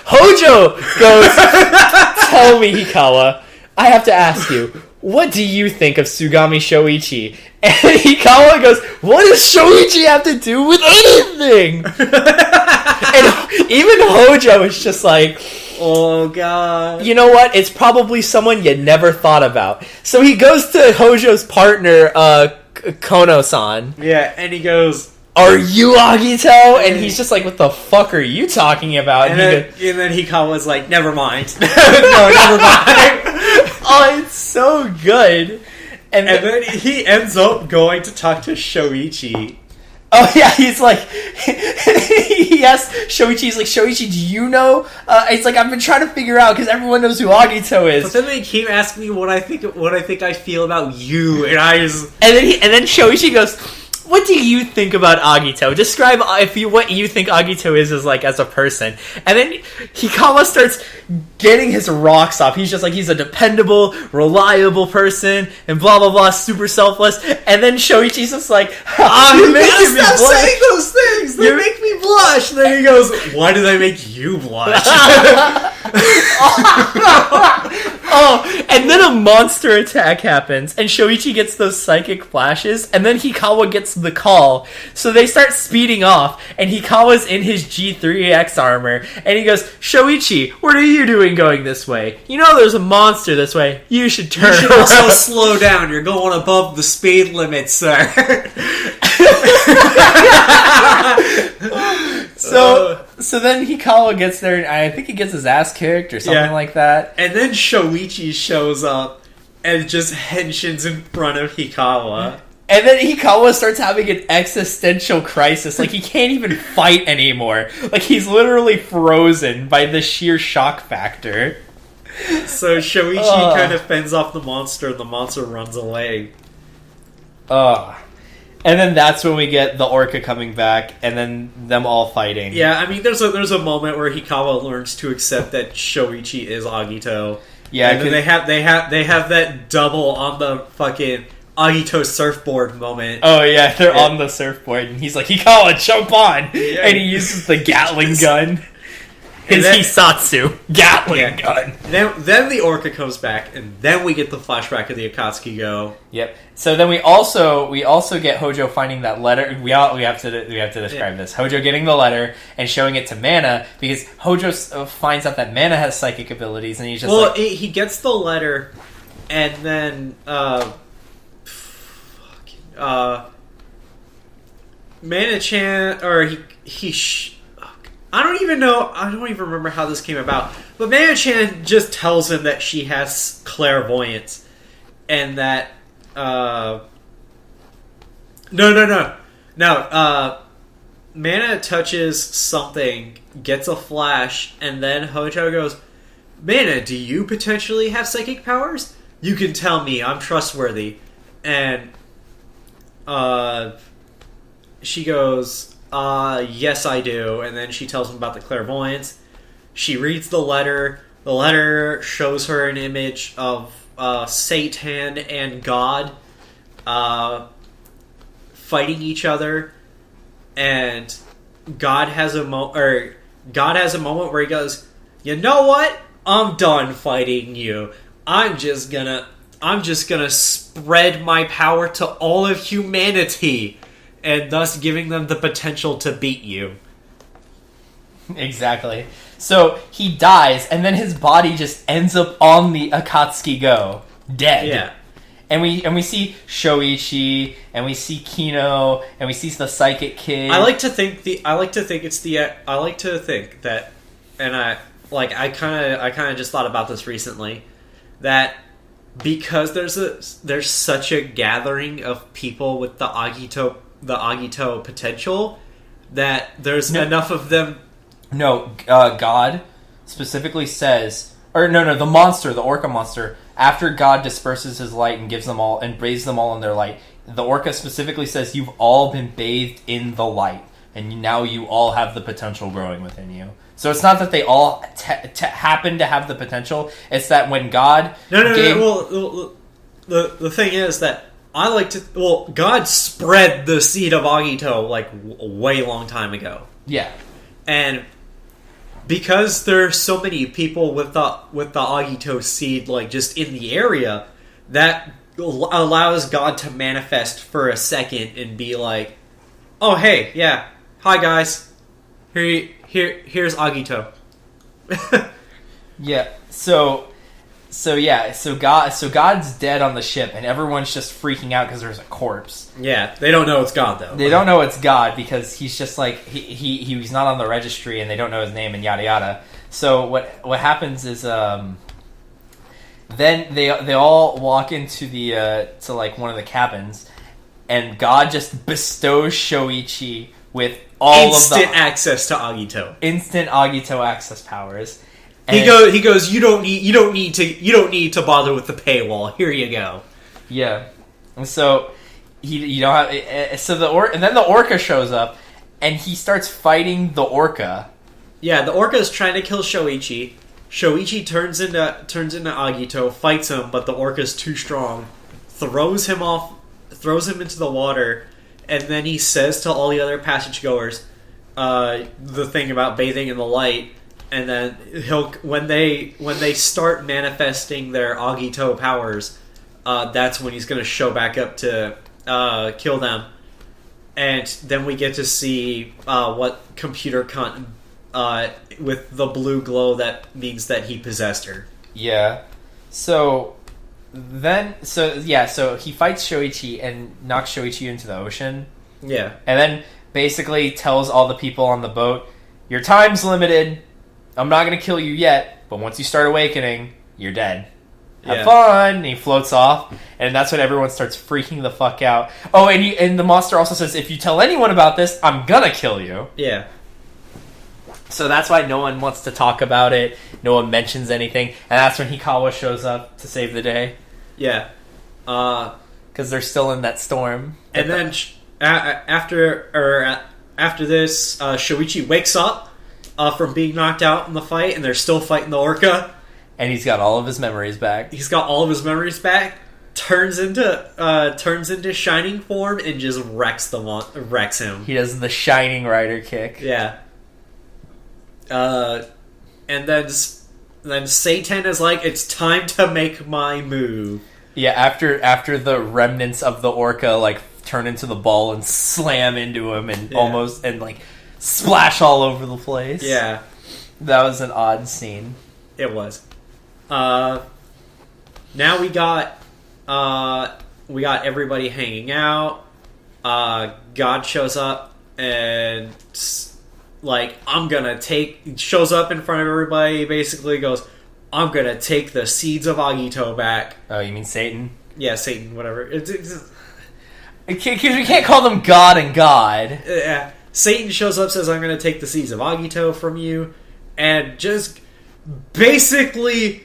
tell me, Hikawa, I have to ask you, what do you think of Tsugami Shoichi? And Hikawa goes, what does Shoichi have to do with anything? And even Hojo is just like, oh god. You know what? It's probably someone you never thought about. So he goes to Hojo's partner, Kono-san. Yeah, and he goes, are you Agito? And he's just like, what the fuck are you talking about? And then Hikawa's like, never mind. No, never mind. Oh, it's so good. And then he ends up going to talk to Shoichi. Oh yeah, he's like, he asks Shoichi, he's like, Shoichi, do you know? It's like, I've been trying to figure out because everyone knows who Agito is. But then they keep asking me what I think I feel about you, and I just... And then Shoichi goes, what do you think about Agito? Describe what you think Agito is like as a person. And then Hikawa starts getting his rocks off. He's just like, he's a dependable, reliable person, and blah blah blah, super selfless. And then Shoichi's just like, you making me blush. Stop saying those things. They make me blush. And then he goes, why do they make you blush? Oh, and then a monster attack happens, and Shoichi gets those psychic flashes, and then Hikawa gets the call. So they start speeding off, and Hikawa's in his G3X armor, and he goes, Shoichi, what are you doing going this way? You know there's a monster this way. You should turn around. You should also slow down. You're going above the speed limit, sir. So then Hikawa gets there, and I think he gets his ass kicked or something like that. And then Shoichi shows up and just henshins in front of Hikawa. And then Ikawa starts having an existential crisis. Like, he can't even fight anymore. Like, he's literally frozen by the sheer shock factor. So Shoichi kind of fends off the monster, and the monster runs away. And then that's when we get the orca coming back, and then them all fighting. Yeah, I mean, there's a moment where Hikawa learns to accept that Shoichi is Agito. Yeah, and then they have that double on the fucking Agito surfboard moment. Oh yeah, they're on the surfboard, and he's like, Hikawa, jump on! Yeah. And he uses the Gatling gun. His Hisatsu Gatling gun. Then the orca comes back, and then we get the flashback of the Akatsuki Go. Yep. So then we also get Hojo finding that letter. We have to describe this. Hojo getting the letter and showing it to Mana, because Hojo finds out that Mana has psychic abilities, and he's just he gets the letter, and then Mana-chan, or I don't even know. I don't even remember how this came about. But Mana-chan just tells him that she has clairvoyance, and that no. Mana touches something, gets a flash, and then Hojo goes, "Mana, do you potentially have psychic powers? You can tell me. I'm trustworthy." And she goes, yes, I do. And then she tells him about the clairvoyance. She reads the letter. The letter shows her an image of Satan and God fighting each other. And God has a moment where he goes, "You know what? I'm done fighting you. I'm just gonna spread my power to all of humanity, and thus giving them the potential to beat you." Exactly. So he dies, and then his body just ends up on the Akatsuki Go, dead. Yeah. And we see Shoichi, and we see Kino, and we see the psychic kid. I like to think that, and I kind of just thought about this recently, that because there's such a gathering of people with the Agito potential, that there's enough of them. No, God specifically says, or no, the monster, the orca monster, after God disperses his light and gives them all, and bathes them all in their light, the orca specifically says, "You've all been bathed in the light, and now you all have the potential growing within you." So it's not that they all happen to have the potential. It's that when God Well, the thing is that God spread the seed of Agito like a way long time ago. Yeah, and because there's so many people with the Agito seed like just in the area, that allows God to manifest for a second and be like, "Oh hey, yeah, hi guys, here's Agito." Yeah. So God's dead on the ship, and everyone's just freaking out because there's a corpse. Yeah, they don't know it's God though. They don't know it's God because he's just like he's not on the registry, and they don't know his name, and yada yada. So what happens is then they all walk into the to like one of the cabins, and God just bestows Shoichi with all instant access to Agito, instant Agito access powers. And he goes. You don't need to bother with the paywall. Here you go. Yeah, and so you don't have. So and then the orca shows up, and he starts fighting the orca. Yeah, the orca is trying to kill Shoichi. Shoichi turns into Agito, fights him, but the orca's too strong. Throws him into the water, and then he says to all the other passage goers, the thing about bathing in the light. And then when they start manifesting their Agito powers, that's when he's going to show back up to kill them. And then we get to see what computer with the blue glow that means that he possessed her. Yeah. So he fights Shoichi and knocks Shoichi into the ocean. Yeah. And then basically tells all the people on the boat, "Your time's limited. I'm not going to kill you yet, but once you start awakening, you're dead." have fun, and he floats off, and that's when everyone starts freaking the fuck out. Oh, and the monster also says, if you tell anyone about this, I'm gonna kill you. Yeah. So that's why no one wants to talk about it, no one mentions anything, and that's when Hikawa shows up to save the day. Yeah. Because they're still in that storm. And then after this, Shoichi wakes up from being knocked out in the fight, and they're still fighting the orca. And he's got all of his memories back. He's got all of his memories back. Turns into shining form and just wrecks him. He does the Shining Rider kick. Yeah. And then Satan is like, it's time to make my move. Yeah, after the remnants of the orca like turn into the ball and slam into him and almost and like splash all over the place. Yeah. That was an odd scene. It was. Now we got everybody hanging out. God shows up and like, shows up in front of everybody, basically goes, I'm gonna take the seeds of Agito back. Oh, you mean Satan? Yeah, Satan, whatever. Because we can't call them God and God. Yeah. Satan shows up, says, I'm gonna take the seeds of Agito from you, and just basically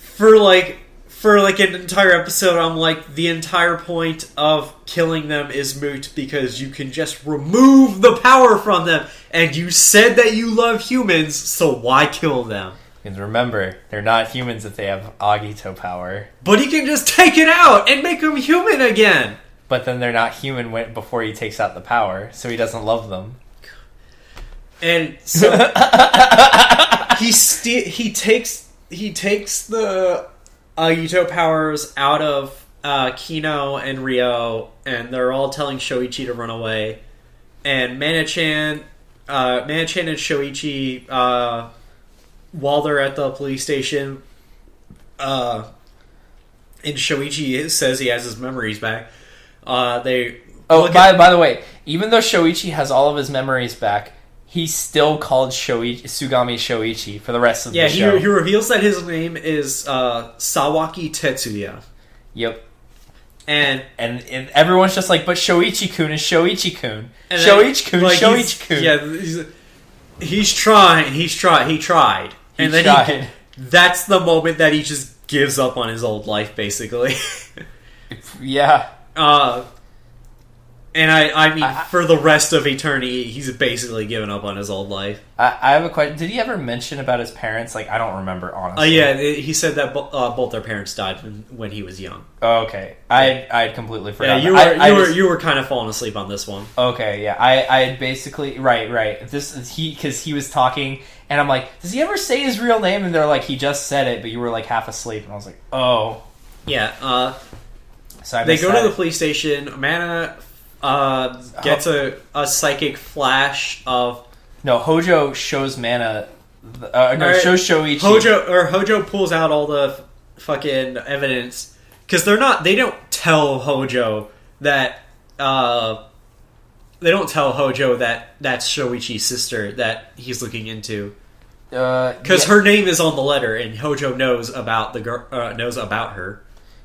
for an entire episode, I'm like, the entire point of killing them is moot because you can just remove the power from them, and you said that you love humans, so why kill them? Because remember, they're not humans if they have Agito power. But he can just take it out and make them human again! But then they're not human before he takes out the power, so he doesn't love them. And so he takes the Agito powers out of Kino and Ryo, and they're all telling Shoichi to run away. And Mana-chan and Shoichi, while they're at the police station, and Shoichi says he has his memories back. By the way, even though Shoichi has all of his memories back, he's still called Sugami Shoichi for the rest of the show. Yeah, he reveals that his name is Sawaki Tetsuya. Yep. And everyone's just like, but Shoichi-kun is Shoichi-kun. Shoichi-kun, like, Shoichi-kun. Yeah, he's trying. He tried. And then tried. That's the moment that he just gives up on his old life, basically. Yeah. And I mean, for the rest of eternity, he's basically given up on his old life. I have a question. Did he ever mention about his parents? Like, I don't remember, honestly. Yeah, he said that both their parents died when he was young. Oh, okay. I had completely forgotten. Yeah, you were kind of falling asleep on this one. Okay, yeah. I had basically... Right. Because he was talking, and I'm like, does he ever say his real name? And they're like, he just said it, but you were like half asleep. And I was like, oh. Yeah, so they go to the police station. Mana... gets a psychic flash of... No, Hojo shows Mana... shows Shoichi. Hojo pulls out all the fucking evidence. Because they don't tell Hojo that... they don't tell Hojo that that's Shoichi's sister that he's looking into. Because her name is on the letter, and Hojo knows about her.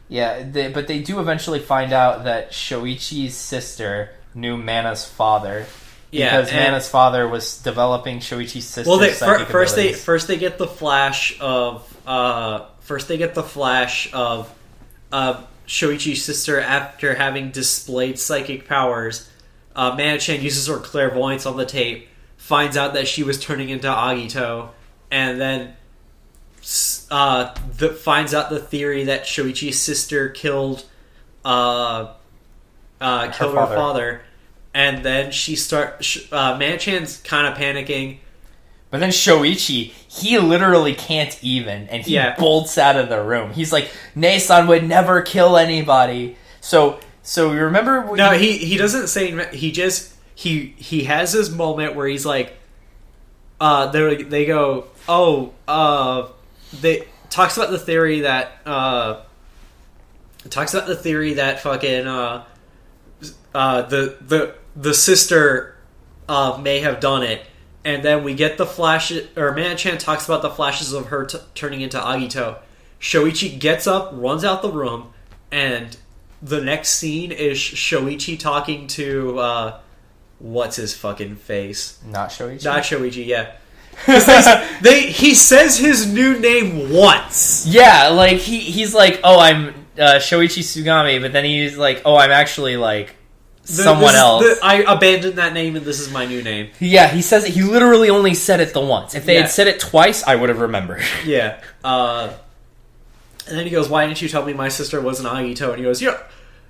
Yeah, but they do eventually find out that Shoichi's sister knew Mana's father. Because Mana's father was developing Shoichi's sister's psychic abilities. First they get the flash of Shoichi's sister after having displayed psychic powers. Mana-chan uses her clairvoyance on the tape, finds out that she was turning into Agito, and then finds out the theory that Shoichi's sister killed her father, and then Mana-chan's kind of panicking. But then Shoichi, he literally can't even, and he bolts out of the room. He's like, "Ne-san would never kill anybody." So you remember? He doesn't say. He has this moment where he's like, they go, they talks about the theory that fucking the sister may have done it, and then we get the flash, or Mana-chan talks about the flashes of her turning into Agito, Shoichi gets up, runs out the room, and the next scene is Shoichi talking to what's his fucking face? Not Shoichi. Not Shoichi. Yeah. He says his new name once. Yeah, like he's like, oh, I'm Shoichi Sugami, but then he's like, oh, I'm actually like someone else. I abandoned that name, and this is my new name. Yeah, he says it. He literally only said it the once. If they had said it twice, I would have remembered. Yeah. And then he goes, "Why didn't you tell me my sister was an Agito?" And he goes, "Yeah."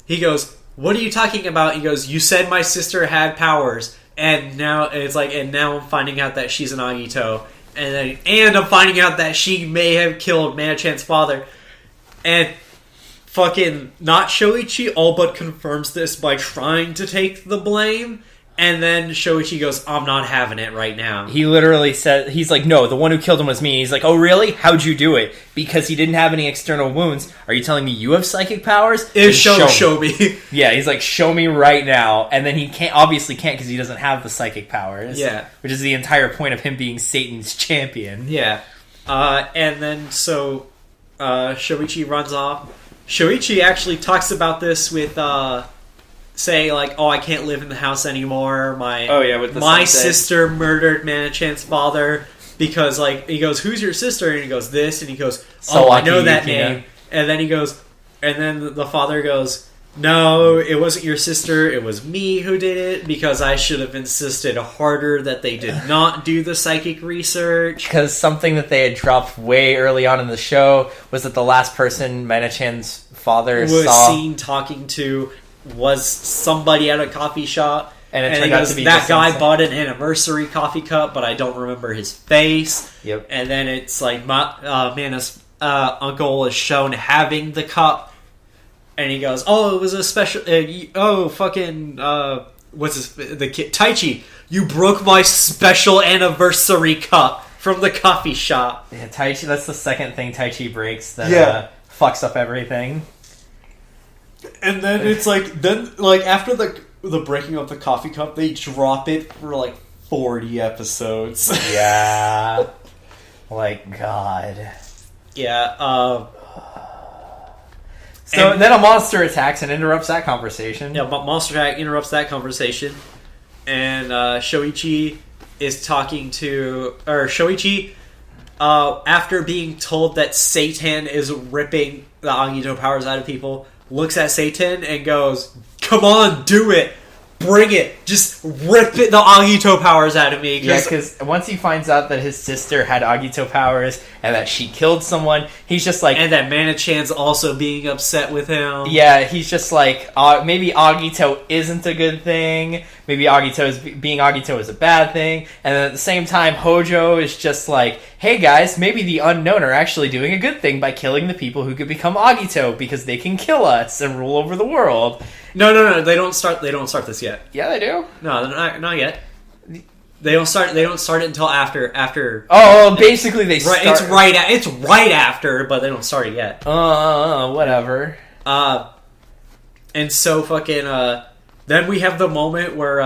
He goes, "What are you talking about?" He goes, "You said my sister had powers, and now I'm finding out that she's an Agito, and I'm finding out that she may have killed Mana-chan's father." And fucking not Shoichi all but confirms this by trying to take the blame. And then Shoichi goes, "I'm not having it right now." He literally said, he's like, no, the one who killed him was me. He's like, oh, really? How'd you do it? Because he didn't have any external wounds. Are you telling me you have psychic powers? Show me. Yeah, he's like, show me right now. And then he obviously can't because he doesn't have the psychic powers. Yeah. Which is the entire point of him being Satan's champion. Yeah. And then, so, Shoichi runs off. Shoichi actually talks about this with, saying like, "Oh, I can't live in the house anymore. My sister murdered Mana-chan's father because like," he goes, "Who's your sister?" And he goes, "This," and he goes, "Oh, I know that name." And then he goes, and then the father goes, "No, it wasn't your sister. It was me who did it because I should have insisted harder that they did not do the psychic research." Because something that they had dropped way early on in the show was that the last person Mana-chan's father was seen talking to was somebody at a coffee shop, and it turned out to be that guy bought an anniversary coffee cup, but I don't remember his face. Yep. And then it's like Mana's uncle is shown having the cup, and he goes, "Oh, it was a special. What's the kid Taichi? You broke my special anniversary cup from the coffee shop." Yeah, Taichi. That's the second thing Taichi breaks that fucks up everything. And then it's like, after the breaking of the coffee cup, they drop it for like 40 episodes. Yeah. Like, God. Yeah, So then a monster attacks and interrupts that conversation. Yeah, but monster attack interrupts that conversation. And Shoichi is talking to... Or Shoichi, after being told that Satan is ripping the Agito powers out of people, looks at Satan and goes, "Come on, do it. Bring it. Just rip the Agito powers out of me." Yeah, because once he finds out that his sister had Agito powers and that she killed someone, he's just like... And that Mana-chan's also being upset with him. Yeah, he's just like, maybe Agito isn't a good thing. Maybe being Agito is a bad thing. And then at the same time, Hojo is just like, hey guys, maybe the unknown are actually doing a good thing by killing the people who could become Agito because they can kill us and rule over the world. No. They don't start this yet. Yeah, they do. No, not yet. They don't start it until after. Oh, basically they start. It's right after, but they don't start it yet. Whatever. And so fucking then we have the moment where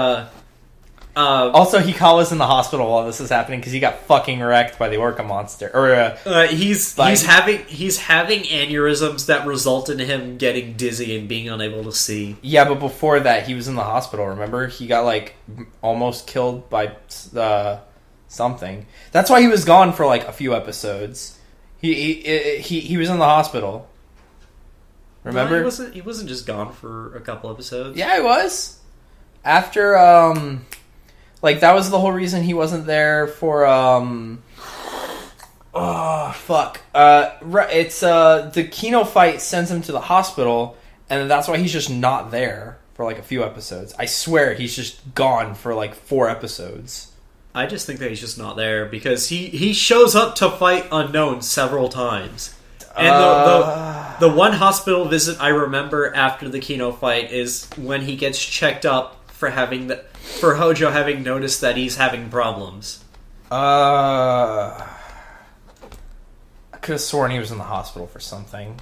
also Hikawa's in the hospital while this is happening because he got fucking wrecked by the Orca monster. Or he's having aneurysms that result in him getting dizzy and being unable to see. Yeah, but before that he was in the hospital. Remember, he got like almost killed by something. That's why he was gone for like a few episodes. He was in the hospital. Remember, no, he wasn't just gone for a couple episodes. Yeah, he was. After like that was the whole reason he wasn't there for it's the Kino fight sends him to the hospital, and that's why he's just not there for like a few episodes. I swear he's just gone for like 4 episodes. I just think that he's just not there because he shows up to fight Unknown several times. And the one hospital visit I remember after the Kino fight is when he gets checked up for Hojo having noticed that he's having problems. I could have sworn he was in the hospital for something.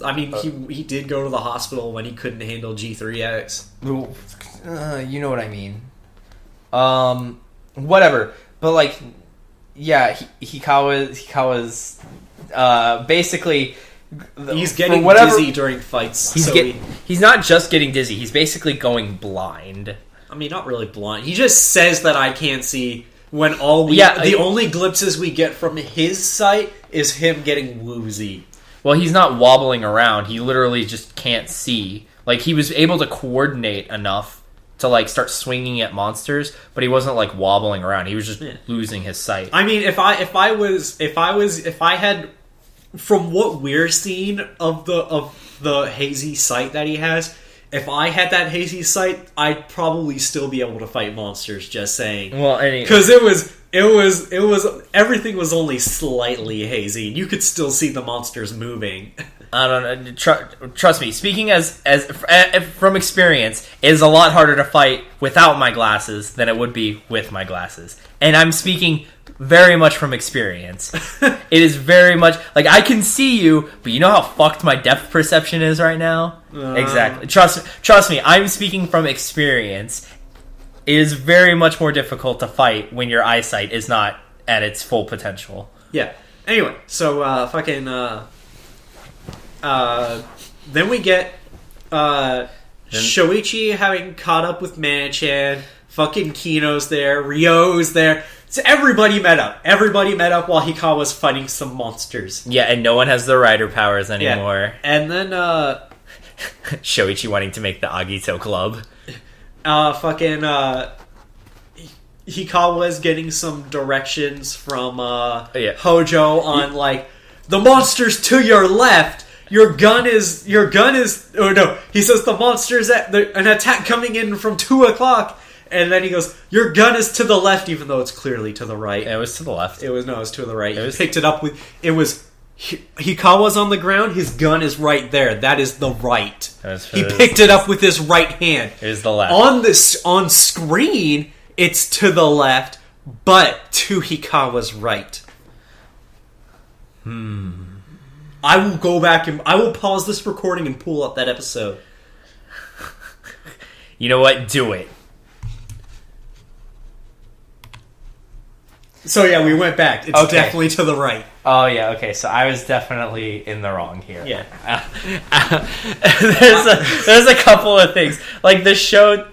I mean, he did go to the hospital when he couldn't handle G3X. You know what I mean. Whatever. But like, yeah, Hikawa's basically he's getting dizzy during fights. He's not just getting dizzy. He's basically going blind. I mean, not really blind. He just says that I can't see when the only glimpses we get from his sight is him getting woozy. Well, he's not wobbling around. He literally just can't see. Like, he was able to coordinate enough to, like, start swinging at monsters, but he wasn't, like, wobbling around. He was just losing his sight. I mean, if I had, from what we're seeing of the hazy sight that he has, if I had that hazy sight, I'd probably still be able to fight monsters. Just saying. Well, anyway, because it was everything was only slightly hazy. You could still see the monsters moving. I don't know. Trust me. Speaking as from experience, it is a lot harder to fight without my glasses than it would be with my glasses. And I'm speaking very much from experience. It is very much like I can see you, but you know how fucked my depth perception is right now. Exactly. Trust me. I'm speaking from experience. It is very much more difficult to fight when your eyesight is not at its full potential. Yeah. Anyway, so then we get Shoichi having caught up with Mana-chan. Fucking Kino's there. Ryo's there. So everybody met up. Everybody met up while Hikawa's fighting some monsters. Yeah, and no one has the rider powers anymore. Yeah. And then Shoichi wanting to make the Agito club. Hikawa's getting some directions from Hojo on like the monsters to your left. Your gun is. Oh no! He says the monsters an attack coming in from 2:00, and then he goes, "Your gun is to the left," even though it's clearly to the right. It was to the left. It was to the right. He picked it up with. It was Hikawa's on the ground. His gun is right there. That is the right. He picked it up with his right hand. It is the left. On screen, it's to the left, but to Hikawa's right. I will go back and I will pause this recording and pull up that episode. You know what? Do it. So yeah, we went back. It's definitely to the right. Oh yeah, okay. So I was definitely in the wrong here. Yeah. There's a couple of things. Like the show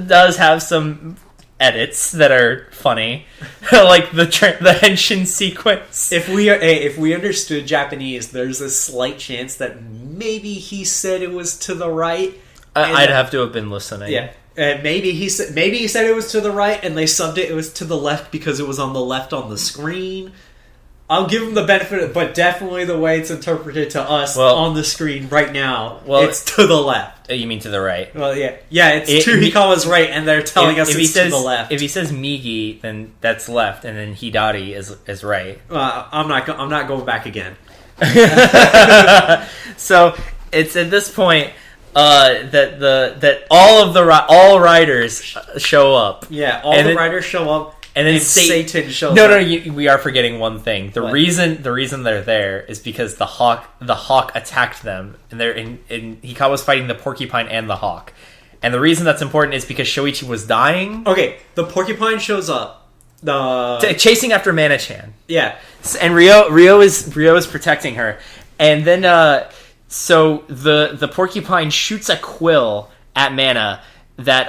does have some edits that are funny, like the henshin sequence. If we understood Japanese, there's a slight chance that maybe he said it was to the right. I'd have to have been listening. Yeah, and maybe he said it was to the right, and they subbed it was to the left because it was on the left on the screen. I'll give him the benefit, but definitely the way it's interpreted to us on the screen right now, it's to the left. You mean to the right? Well, yeah, it's to Hikawa's right, and they're telling us it's to the left. If he says Migi, then that's left, and then Hidari is right. I'm not going back again. So it's at this point that all riders show up. Yeah, all the riders show up. And then Satan shows up. No, we are forgetting one thing. The reason they're there is because the hawk attacked them, and they're in Hikawa's fighting the porcupine and the hawk. And the reason that's important is because Shoichi was dying. Okay, the porcupine shows up. Chasing after Mana-chan. Yeah. And Ryo is protecting her. And then so the porcupine shoots a quill at Mana that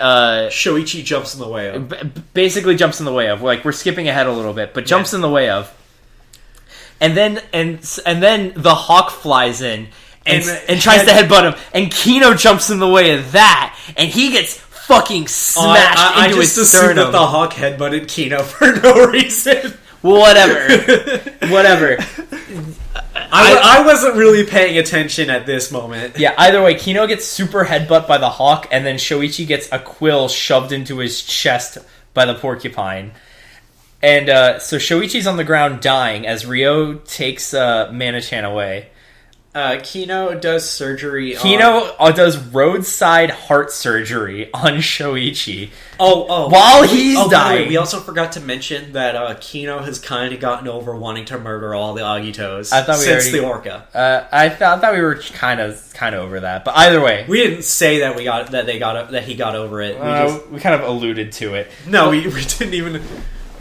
Shoichi jumps in the way of. Basically jumps in the way of. Like, we're skipping ahead a little bit, but jumps in the way of. And then the hawk flies in and tries to headbutt him, and Kino jumps in the way of that, and he gets fucking smashed into his sternum. That the hawk headbutted Kino for no reason. Whatever. I wasn't really paying attention at this moment. Yeah, either way, Kino gets super headbutt by the hawk, and then Shoichi gets a quill shoved into his chest by the porcupine. And so Shoichi's on the ground dying as Ryo takes Mana-chan away. Kino does surgery. Kino does roadside heart surgery on Shoichi. While he's dying. We also forgot to mention that Kino has kind of gotten over wanting to murder all the Agitos since the Orca. I thought we were kind of over that, but either way, we didn't say that he got over it. We kind of alluded to it. No, we didn't even.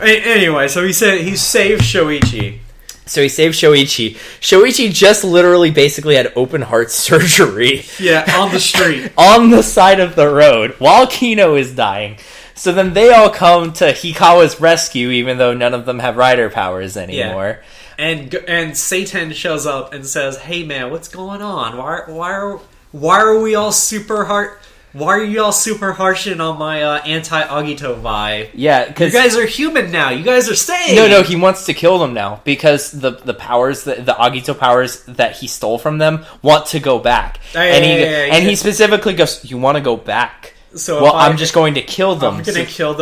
Anyway, so he saved Shoichi. So he saved Shoichi. Shoichi just literally basically had open heart surgery. Yeah, on the street. On the side of the road while Kino is dying. So then they all come to Hikawa's rescue, even though none of them have rider powers anymore. Yeah. And Satan shows up and says, "Hey man, what's going on? Why are we all super hard? Why are you all super harshing on my anti-Agito vibe? Yeah, because you guys are human now. You guys are staying." No, he wants to kill them now because the powers, the Agito powers that he stole from them, want to go back. He specifically goes, "You want to go back? So I'm just going to kill them. I'm gonna kill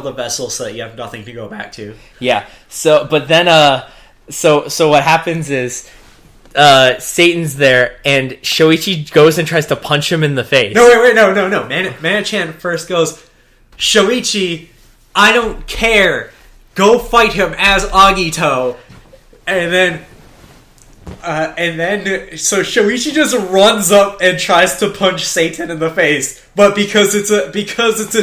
the vessel so that you have nothing to go back to." Yeah. So, but then, so what happens is. Satan's there, and Shoichi goes and tries to punch him in the face. No, no. Mana-chan first goes, "Shoichi, I don't care. Go fight him as Agito." And then, so Shoichi just runs up and tries to punch Satan in the face, but because it's a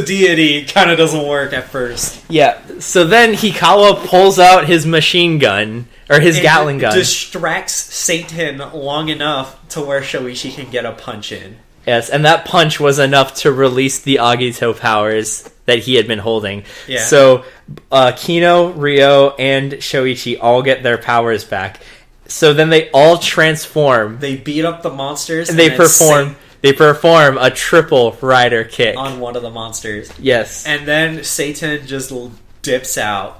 deity, it kind of doesn't work at first. Yeah. So then Hikawa pulls out his machine gun. Or his Gatling gun. Distracts Satan long enough to where Shoichi can get a punch in. Yes, and that punch was enough to release the Agito powers that he had been holding. Yeah. So, Kino, Ryo, and Shoichi all get their powers back. So then they all transform. They beat up the monsters. And they perform a triple rider kick. On one of the monsters. Yes. And then Satan just dips out.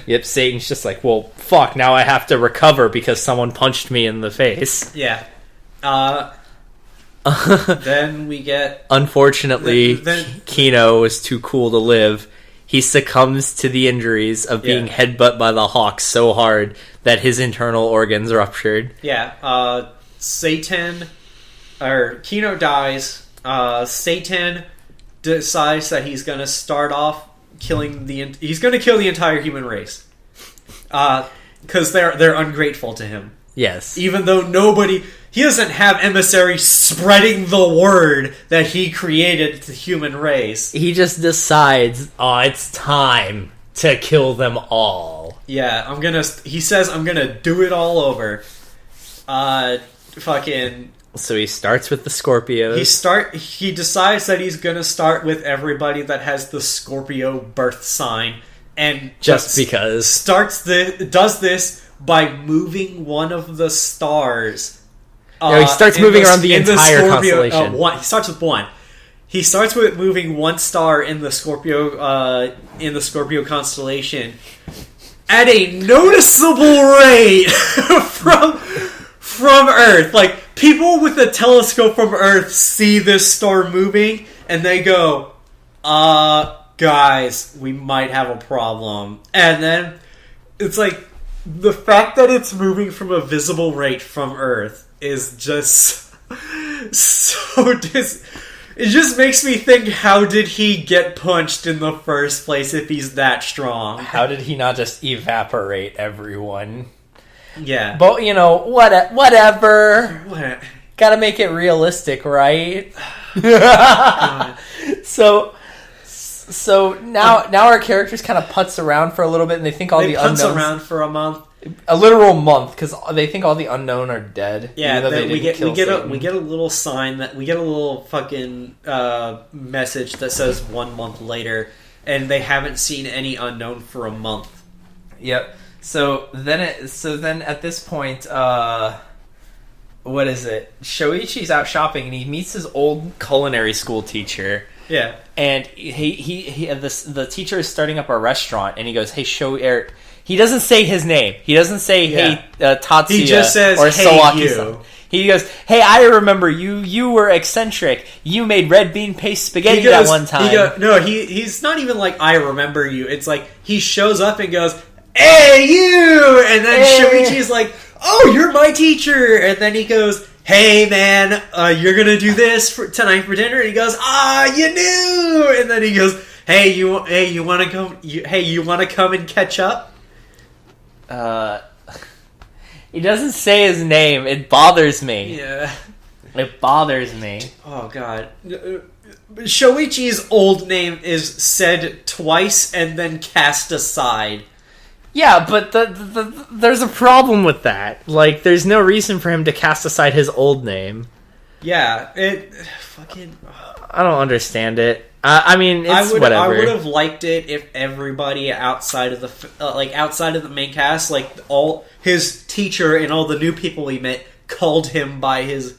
Yep, Satan's just like, well, fuck, now I have to recover because someone punched me in the face. Yeah. Then we get... Unfortunately, Kino is too cool to live. He succumbs to the injuries of being headbutt by the hawk so hard that his internal organs ruptured. Yeah, Kino dies. Satan decides that he's going to start off he's going to kill the entire human race, because they're ungrateful to him. Yes, even though he doesn't have emissaries spreading the word that he created the human race. He just decides, it's time to kill them all. Yeah, he says, I'm gonna do it all over. So he starts with the Scorpios. He decides that he's gonna start with everybody that has the Scorpio birth sign, and just because does this by moving one of the stars. He starts moving around the entire constellation. He starts with one. He starts with moving one star in the Scorpio constellation at a noticeable rate from Earth. Like, people with a telescope from Earth see this star moving, and they go, guys, we might have a problem. And then, it's like, the fact that it's moving from a visible rate from Earth is just so it just makes me think, how did he get punched in the first place if he's that strong? How did he not just evaporate everyone? Yeah. But, whatever. Gotta make it realistic, right? So now our characters kind of putz around for a little bit, and they think all the unknowns... They putz around for a month. A literal month, because they think all the unknown are dead. Yeah, we get a little sign, that we get a little fucking message that says 1 month later, and they haven't seen any unknown for a month. Yep. So then at this point, what is it? Shoichi's out shopping, and he meets his old culinary school teacher. Yeah. And the teacher is starting up a restaurant, and he goes, "Hey, he doesn't say his name. He doesn't say, "Hey, Tatsuya," he just says, or "Hey, Sawaki-san." you. He goes, "Hey, I remember you. You were eccentric. You made red bean paste spaghetti that one time." He's not even like, "I remember you." It's like, he shows up and goes, "Hey, you!" And then Shoichi's like, "Oh, you're my teacher." And then he goes, "Hey, man, you're gonna do this tonight for dinner?" And he goes, "You knew!" And then he goes, you wanna come and catch up?" He doesn't say his name. It bothers me. Yeah. It bothers me. Oh, God. Shoichi's old name is said twice and then cast aside. Yeah, but there's a problem with that. Like, there's no reason for him to cast aside his old name. Yeah, it fucking. I don't understand it. I mean, it's whatever. I would have liked it if everybody outside of the main cast, like all his teacher and all the new people we met, called him by his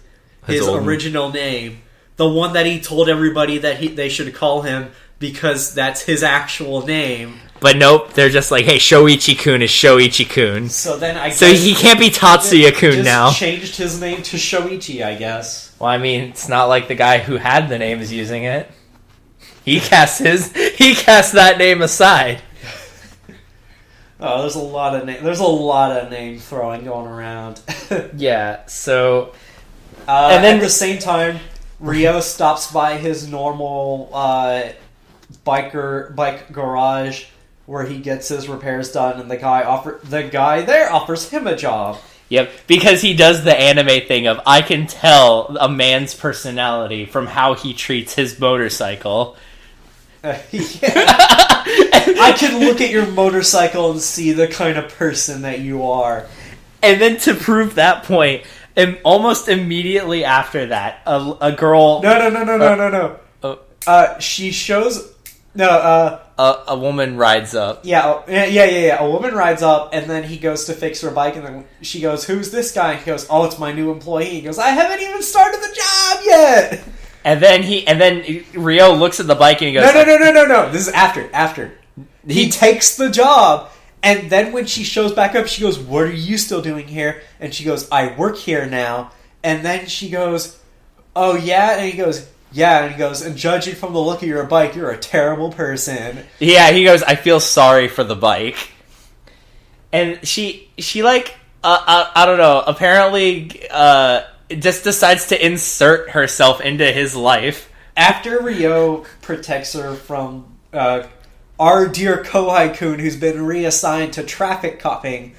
original name, the one that he told everybody that they should call him because that's his actual name. But nope, they're just like, hey, Shoichi-kun is Shoichi-kun. So then I guess... So he can't be Tatsuya-kun now. Just changed his name to Shoichi, I guess. Well, I mean, it's not like the guy who had the name is using it. He cast that name aside. Oh, there's a lot of name throwing going around. Yeah, so... and then at the same time, Ryo stops by his normal bike garage where he gets his repairs done, and the guy there offers him a job. Yep, because he does the anime thing of, I can tell a man's personality from how he treats his motorcycle. Yeah. I can look at your motorcycle and see the kind of person that you are. And then to prove that point, and almost immediately after that, a girl... No. She shows... a woman rides up. Yeah. A woman rides up, and then he goes to fix her bike, and then she goes, "Who's this guy?" And he goes, "Oh, it's my new employee." He goes, "I haven't even started the job yet." And then Ryo looks at the bike and he goes, No. This is after. He takes the job, and then when she shows back up, she goes, "What are you still doing here?" And she goes, "I work here now." And then she goes, "Oh yeah?" And he goes, "Yeah." And he goes, "And judging from the look of your bike, you're a terrible person." Yeah, he goes, "I feel sorry for the bike." And she like, I don't know, apparently just decides to insert herself into his life. After Ryo protects her from our dear Kohai-kun, who's been reassigned to traffic copping,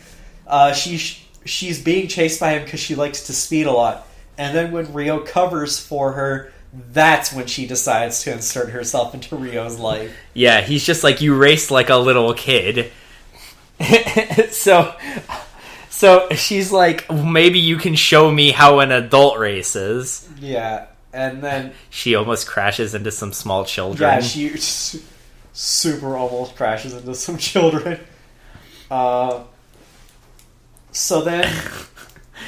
she's being chased by him because she likes to speed a lot. And then when Ryo covers for her, that's when she decides to insert herself into Ryo's life. Yeah, he's just like, you raced like a little kid. So she's like, maybe you can show me how an adult races. Yeah, and then... She almost crashes into some small children. Yeah, she super almost crashes into some children. So then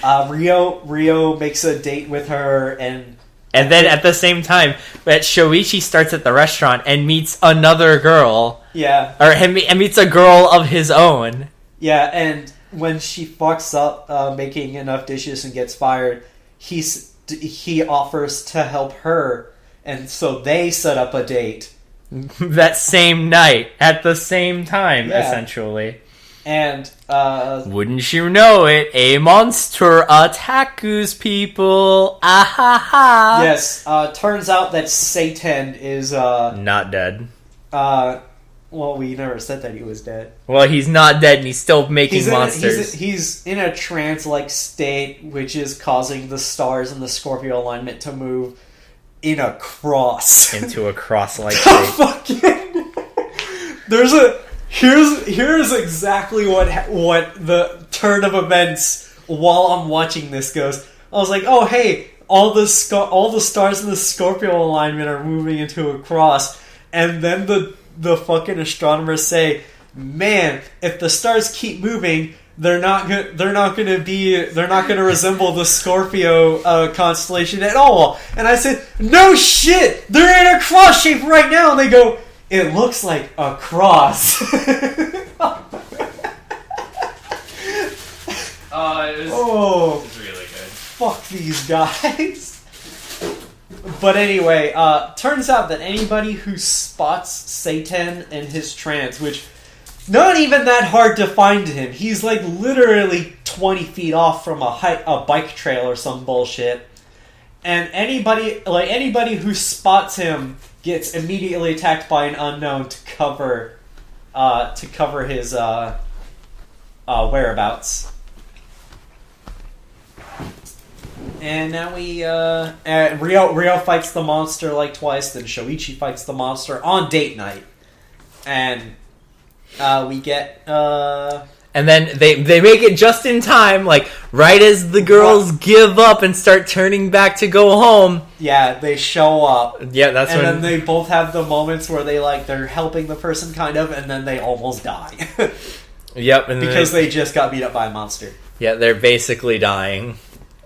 Ryo makes a date with her, and then at the same time, Shoichi starts at the restaurant and meets another girl. Yeah. And meets a girl of his own. Yeah, and when she fucks up making enough dishes and gets fired, he offers to help her, and so they set up a date. That same night, at the same time, essentially. And, wouldn't you know it, a monster attacks people. Ahaha. Yes, turns out that Satan is, not dead. Well, we never said that he was dead. Well, he's not dead, and he's still making monsters. He's in a trance-like state, which is causing the stars in the Scorpio alignment to move in a cross. Into a cross-like shape. Here's exactly what the turn of events while I'm watching this goes. I was like, oh hey, all the stars in the Scorpio alignment are moving into a cross, and then the fucking astronomers say, man, if the stars keep moving, they're not going to resemble the Scorpio constellation at all. And I said, no shit, they're in a cross shape right now. And they go, it looks like a cross. It was really good. Fuck these guys. But anyway, turns out that anybody who spots Satan and his trance, which not even that hard to find him, he's like literally 20 feet off from a bike trail or some bullshit, and anybody who spots him gets immediately attacked by an unknown to cover his whereabouts. And now Ryo fights the monster like twice, then Shoichi fights the monster on date night. And We get And then they make it just in time, like right as the girls give up and start turning back to go home. Yeah, they show up. Yeah, that's and when. then they both have the moments where they're helping the person kind of, and then they almost die. Yep, and because they just got beat up by a monster. Yeah, they're basically dying,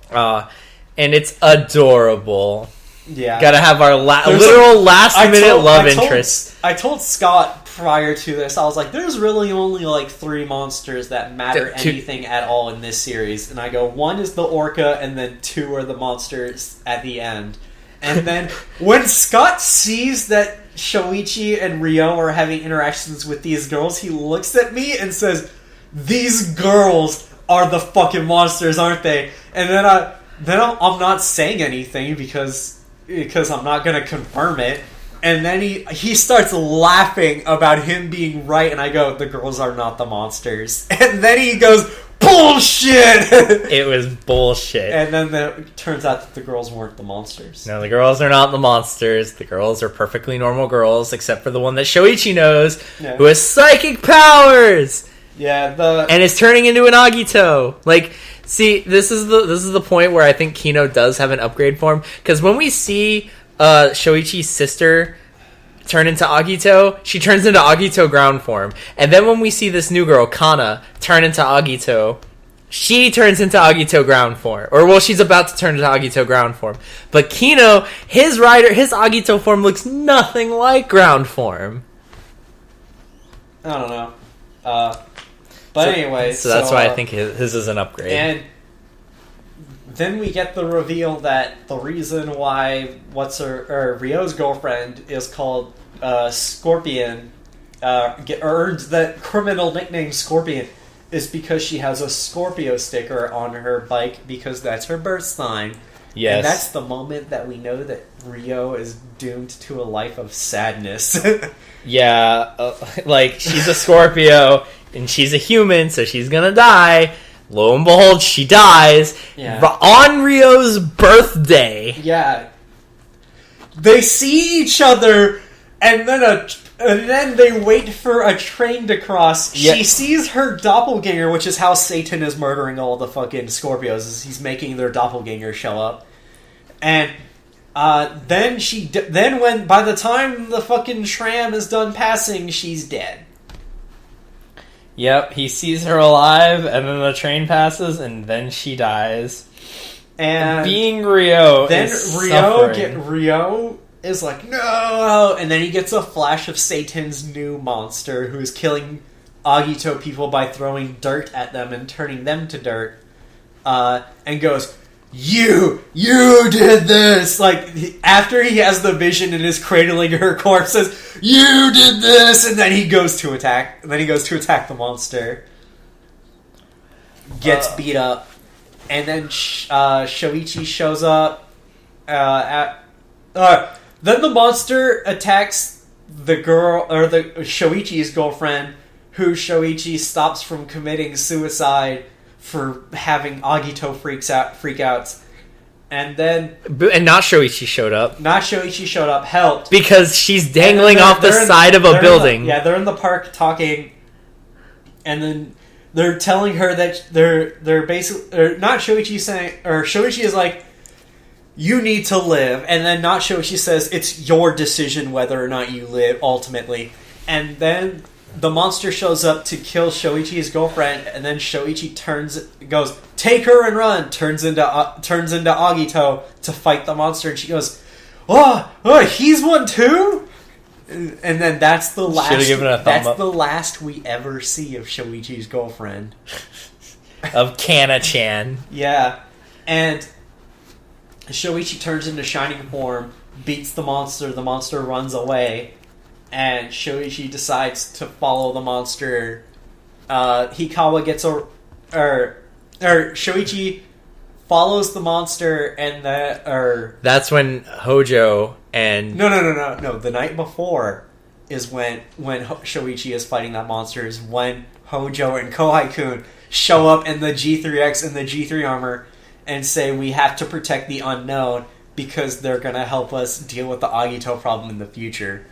and it's adorable. Yeah, gotta have our last minute love interest. I told Scott prior to this, I was like, there's really only like 3 monsters that matter anything at all in this series. And I go, 1 is the orca, and then 2 are the monsters at the end. And then when Scott sees that Shoichi and Ryo are having interactions with these girls, he looks at me and says, these girls are the fucking monsters, aren't they? And then I'm not saying anything because I'm not going to confirm it. And then he starts laughing about him being right, and I go, the girls are not the monsters. And then he goes, bullshit! It was bullshit. And then it turns out that the girls weren't the monsters. No, the girls are not the monsters. The girls are perfectly normal girls, except for the one that Shoichi knows, who has psychic powers! Yeah, and is turning into an Agito. Like, see, this is the point where I think Kino does have an upgrade form, because when we see Shoichi's sister turn into Agito, she turns into Agito ground form. And then when we see this new girl, Kana, turn into Agito, she turns into Agito ground form. Or, well, she's about to turn into Agito ground form. But Kino, his Agito form looks nothing like ground form. I don't know. But anyway... So that's why I think his is an upgrade. And then we get the reveal that the reason why Ryo's girlfriend is called Scorpion, earned that criminal nickname Scorpion, is because she has a Scorpio sticker on her bike because that's her birth sign. Yes. And that's the moment that we know that Ryo is doomed to a life of sadness. Yeah, like, she's a Scorpio, and she's a human, so she's gonna die. Lo and behold, she dies on Ryo's birthday. Yeah. They see each other, and then they wait for a train to cross. Yeah. She sees her doppelganger, which is how Satan is murdering all the fucking Scorpios, is he's making their doppelganger show up. And then when by the time the fucking tram is done passing, she's dead. Yep, he sees her alive, and then the train passes, and then she dies. And being Ryo, then suffering. Ryo is like, no! And then he gets a flash of Satan's new monster, who is killing Agito people by throwing dirt at them and turning them to dirt. And goes, You did this! Like, after he has the vision and is cradling her corpse, says, you did this! And then he goes to attack. And then he goes to attack the monster. Gets beat up. And then Shoichi shows up. Then the monster attacks the girl, or the Shoichi's girlfriend, who Shoichi stops from committing suicide for having Agito freakouts. And then... And not Shoichi showed up. Not Shoichi showed up, helped. Because she's dangling off the side of a building. They're in the park talking, and then they're telling her that they're basically... Or not Shoichi saying... Or Shoichi is like, you need to live. And then not Shoichi says, it's your decision whether or not you live, ultimately. And then the monster shows up to kill Shoichi's girlfriend, and then Shoichi goes, take her and run, turns into Agito to fight the monster, and she goes, oh, he's one too? And then that's the last. Should've given it a thumb up. The last we ever see of Shoichi's girlfriend. Of Kana-chan. Yeah. And Shoichi turns into Shining Form, beats the monster runs away, and Shoichi decides to follow the monster. Hikawa gets Shoichi follows the monster, and that's when Hojo and... No. The night before is when Shoichi is fighting that monster, is when Hojo and Kohai-kun show up in the G3X and the G3 armor and say, we have to protect the unknown because they're going to help us deal with the Agito problem in the future.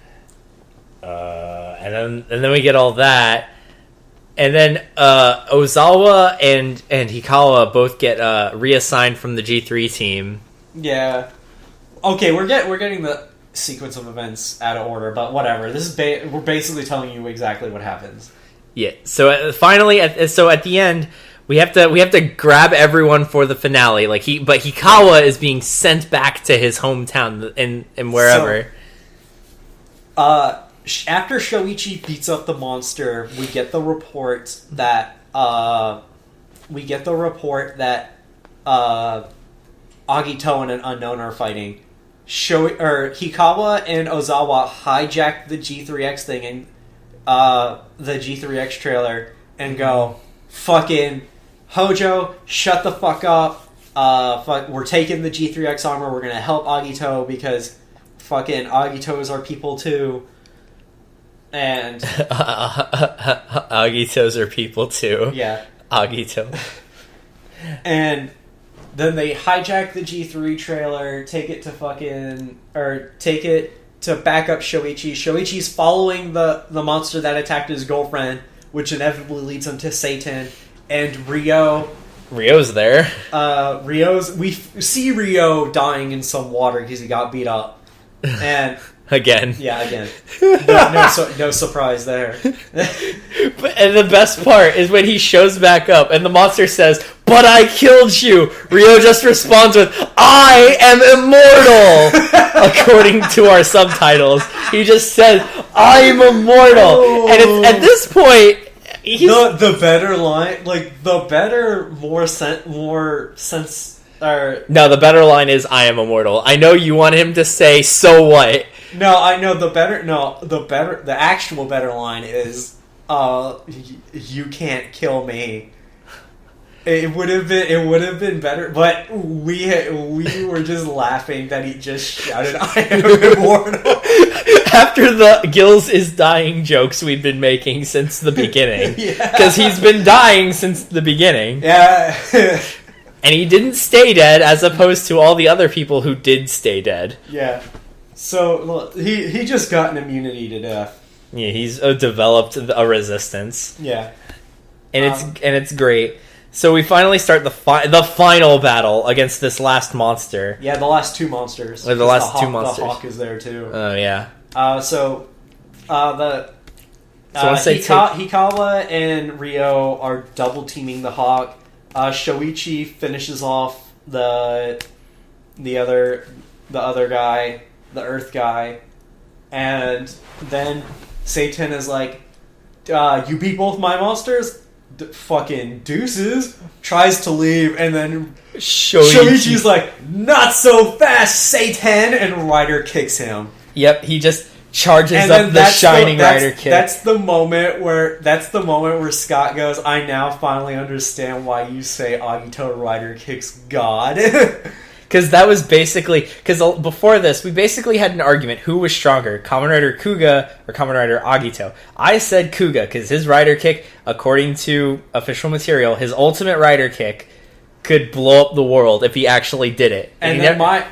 and then we get all that, and then Ozawa and Hikawa both get reassigned from the G3 team. Yeah. Okay, we're getting the sequence of events out of order, but whatever. This is we're basically telling you exactly what happens. Yeah. So finally, at the end, we have to grab everyone for the finale. But Hikawa is being sent back to his hometown and wherever. So, after Shoichi beats up the monster, we get the report that Agito and an unknown are fighting. Hikawa and Ozawa hijack the G3X thing and the G3X trailer and go, fucking Hojo, shut the fuck up. We're taking the G3X armor. We're gonna help Agito because fucking Agito is our people too. And Agitos are people too. Yeah, Agito. And then they hijack the G3 trailer, take it to back up Shoichi. Shoichi's following the monster that attacked his girlfriend, which inevitably leads him to Satan. And Ryo's there. We see Ryo dying in some water because he got beat up. And again. Yeah, again. No surprise there. And the best part is when he shows back up and the monster says, "But I killed you." Ryo just responds with, "I am immortal." According to our subtitles, he just said, "I'm immortal." Oh. And it's, at this point, the better line, like the better, more sense. No, the better line is, "I am immortal." I know you want him to say, "So what?" No, I know the actual better line is, "You can't kill me." It would have been better, but we were just laughing that he just shouted, "I am immortal." After the Gills is dying jokes we've been making since the beginning, because he's been dying since the beginning. Yeah. And he didn't stay dead, as opposed to all the other people who did stay dead. Yeah. So, look, he just got an immunity to death. Yeah, he's developed a resistance. Yeah. And it's great. So we finally start the final battle against this last monster. Yeah, the last two monsters. Or the last two monsters. The hawk is there, too. Oh, yeah. Hikawa and Ryo are double teaming the hawk. Shoichi finishes off the other guy, the Earth guy, and then Satan is like, "You beat both my monsters? Fucking deuces!" Tries to leave, and then Shoichi's like, "Not so fast, Satan!" and Rider kicks him. Yep, he just charges up the shining Rider kick. That's the moment where Scott goes, "I now finally understand why you say Agito Rider kicks God." Because that was basically... Because before this, we basically had an argument. Who was stronger? Kamen Rider Kuga or Kamen Rider Agito? I said Kuga, because his Rider kick, according to official material, his ultimate Rider kick could blow up the world if he actually did it. And then my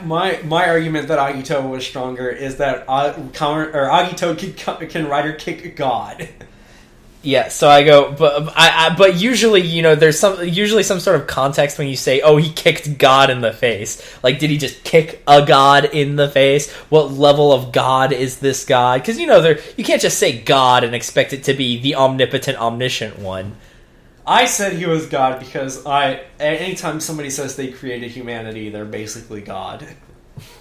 argument that Agito was stronger is that Agito can Rider kick God. Yeah, so I go, but usually, there's some sort of context when you say, "Oh, he kicked God in the face." Like, did he just kick a god in the face? What level of god is this god? Because you can't just say God and expect it to be the omnipotent, omniscient one. I said he was God because anytime somebody says they created humanity, they're basically God.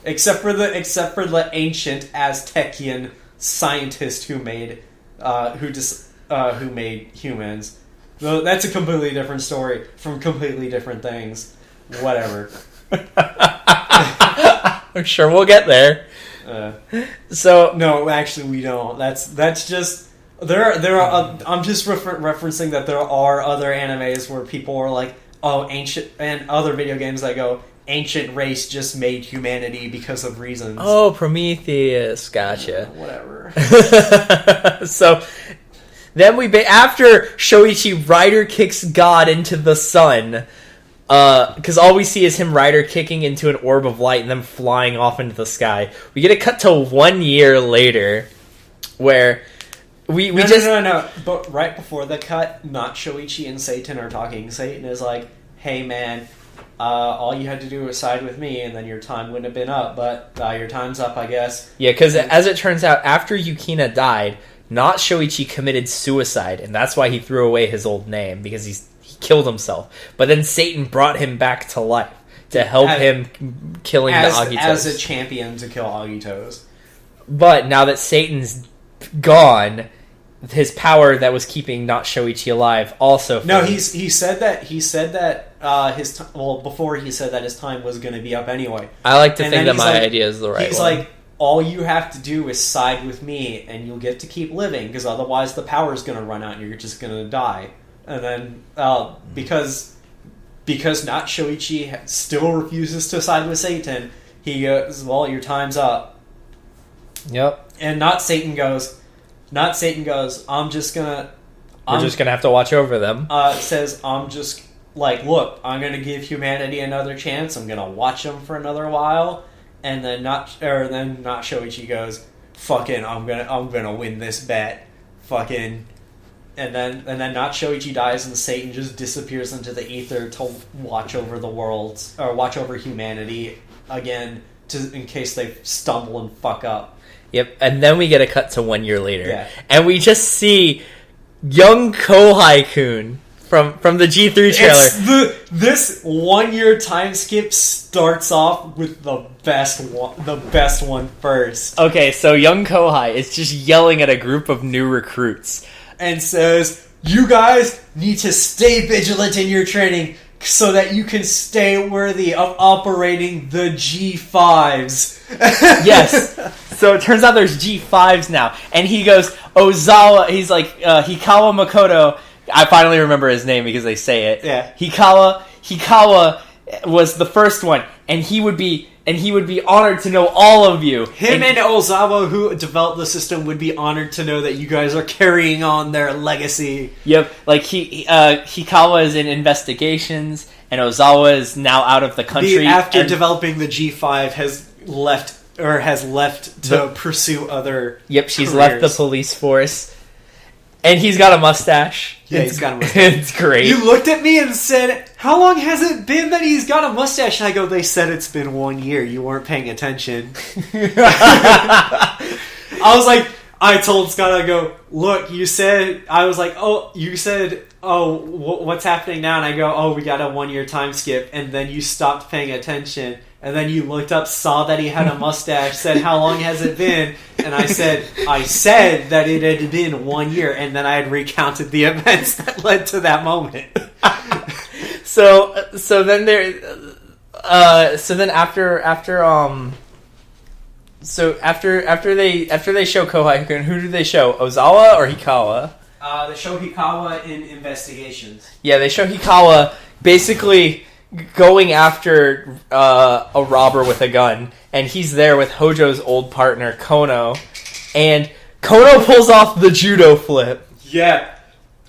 Except for the ancient Aztecian scientist who made humans. Though that's a completely different story from completely different things. Whatever. I'm sure we'll get there. No, actually we don't. That's just there are. I'm just referencing that there are other animes where people are like, "Oh, ancient," and other video games that go, "Ancient race just made humanity because of reasons." Oh, Prometheus, gotcha. Whatever. So then after Shoichi Rider kicks God into the sun, because all we see is him Rider kicking into an orb of light and then flying off into the sky. We get a cut to 1 year later, where we No, just no. But right before the cut, not Shoichi and Satan are talking. Satan is like, "Hey, man, all you had to do was side with me, and then your time wouldn't have been up. But your time's up, I guess." Yeah, because as it turns out, after Yukina died, not Shoichi committed suicide, and that's why he threw away his old name, because he killed himself. But then Satan brought him back to life to help him killing the Agitos. As a champion to kill Agitos. But now that Satan's gone, his power that was keeping not Shoichi alive also No, fades. he said that before he said that his time was going to be up anyway. I like to And think then that he's my like- idea is the right He's one. like, all you have to do is side with me, and you'll get to keep living, because otherwise the power's going to run out, and you're just going to die. And then, because not Shoichi still refuses to side with Satan, he goes, well, your time's up. Yep. And not Satan goes, I'm just gonna... We're just going to have to watch over them. Says, I'm just, like, look, I'm gonna give humanity another chance, I'm gonna watch them for another while, and then not Shoichi goes, fucking, I'm gonna win this bet. Fucking... And then not Shoichi dies, and Satan just disappears into the ether to watch over the world, or watch over humanity again, in case they stumble and fuck up. Yep, and then we get a cut to 1 year later. Yeah. And we just see young Kohai-kun from the G3 trailer. This 1 year time skip starts off with the best one first. Okay, so young Kohai is just yelling at a group of new recruits. And says, you guys need to stay vigilant in your training so that you can stay worthy of operating the G5s. Yes. So it turns out there's G5s now. And he goes, Ozawa, he's like, Hikawa Makoto. I finally remember his name because they say it. Yeah. Hikawa was the first one. And he would be honored to know all of you. Him and Ozawa, who developed the system, would be honored to know that you guys are carrying on their legacy. Yep, like Hikawa is in investigations, and Ozawa is now out of the country. After developing the G5, has left to pursue other. Yep, she's careers. left the police force, and he's got a mustache. Yeah, he's got a mustache. It's great. You looked at me and said, "How long has it been that he's got a mustache?" And I go, "They said it's been 1 year. You weren't paying attention." I told Scott, I go, "Look, you said," I was like, "Oh, you said, what's happening now?" And I go, "Oh, we got a 1 year time skip." And then you stopped paying attention. And then you looked up, saw that he had a mustache, said, "How long has it been?" And I said that it had been 1 year. And then I had recounted the events that led to that moment. So then after they show Kohai-kun, who do they show? Ozawa or Hikawa? They show Hikawa in investigations. Yeah, they show Hikawa basically going after a robber with a gun, and he's there with Hojo's old partner Kono, and Kono pulls off the judo flip. Yeah.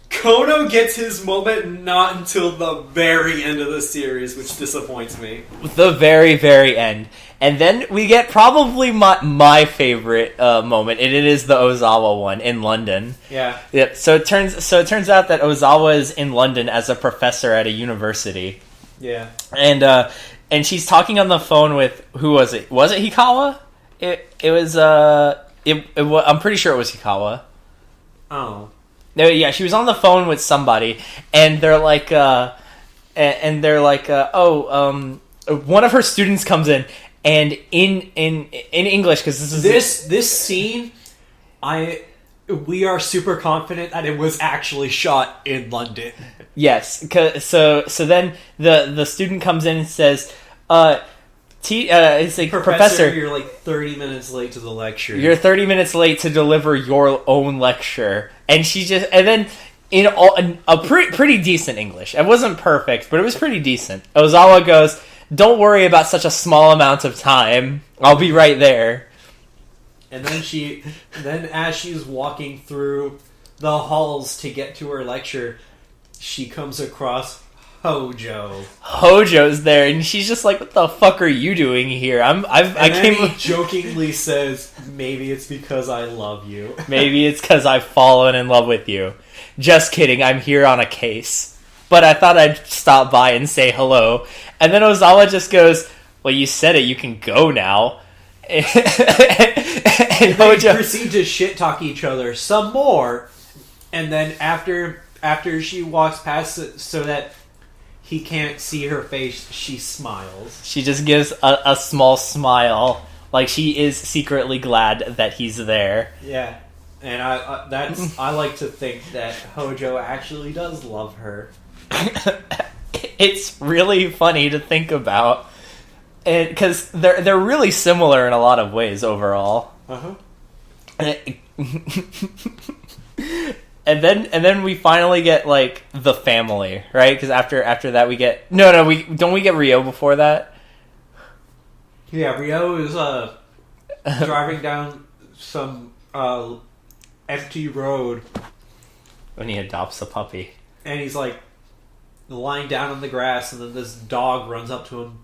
Kono gets his moment not until the very end of the series, which disappoints me. The very, very end. And then we get probably my favorite moment, and it is the Ozawa one in London. Yeah. Yep. So it turns out that Ozawa is in London as a professor at a university. Yeah. And she's talking on the phone with, who was it? Was it Hikawa? I'm pretty sure it was Hikawa. Oh. No, yeah, she was on the phone with somebody, and they're like, one of her students comes in, and in English, because this scene, we are super confident that it was actually shot in London. Yes, so then the student comes in and says, it's like, Professor, you're like 30 minutes late to the lecture. You're 30 minutes late to deliver your own lecture. And then in a pretty decent English. It wasn't perfect, but it was pretty decent. Ozawa goes, "Don't worry about such a small amount of time. I'll be right there." And then as she's walking through the halls to get to her lecture, she comes across Hojo's there, and she's just like, "What the fuck are you doing here?" He jokingly says, "Maybe it's because I love you. Maybe it's because I've fallen in love with you." Just kidding. I'm here on a case, but I thought I'd stop by and say hello. And then Ozawa just goes, "Well, you said it. You can go now." And Hojo proceed to shit talk each other some more, and then after she walks past it so that he can't see her face, she smiles. She just gives a small smile, like she is secretly glad that he's there. Yeah, and I like to think that Hojo actually does love her. It's really funny to think about, because they're really similar in a lot of ways overall. And then we finally get like the family, right? Because after that we get we get Ryo before that. Yeah, Ryo is driving down some empty road when he adopts a puppy, and he's like lying down on the grass, and then this dog runs up to him,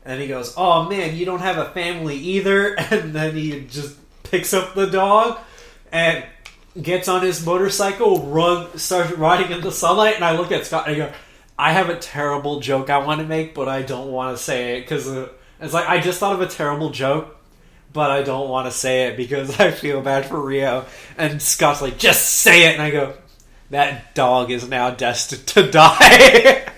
and he goes, "Oh man, you don't have a family either." And then he just picks up the dog and gets on his motorcycle, starts riding in the sunlight, and I look at Scott and I go, I have a terrible joke I want to make, but I don't want to say it, because it's like, I just thought of a terrible joke, but I don't want to say it, because I feel bad for Ryo. And Scott's like, just say it! And I go, that dog is now destined to die.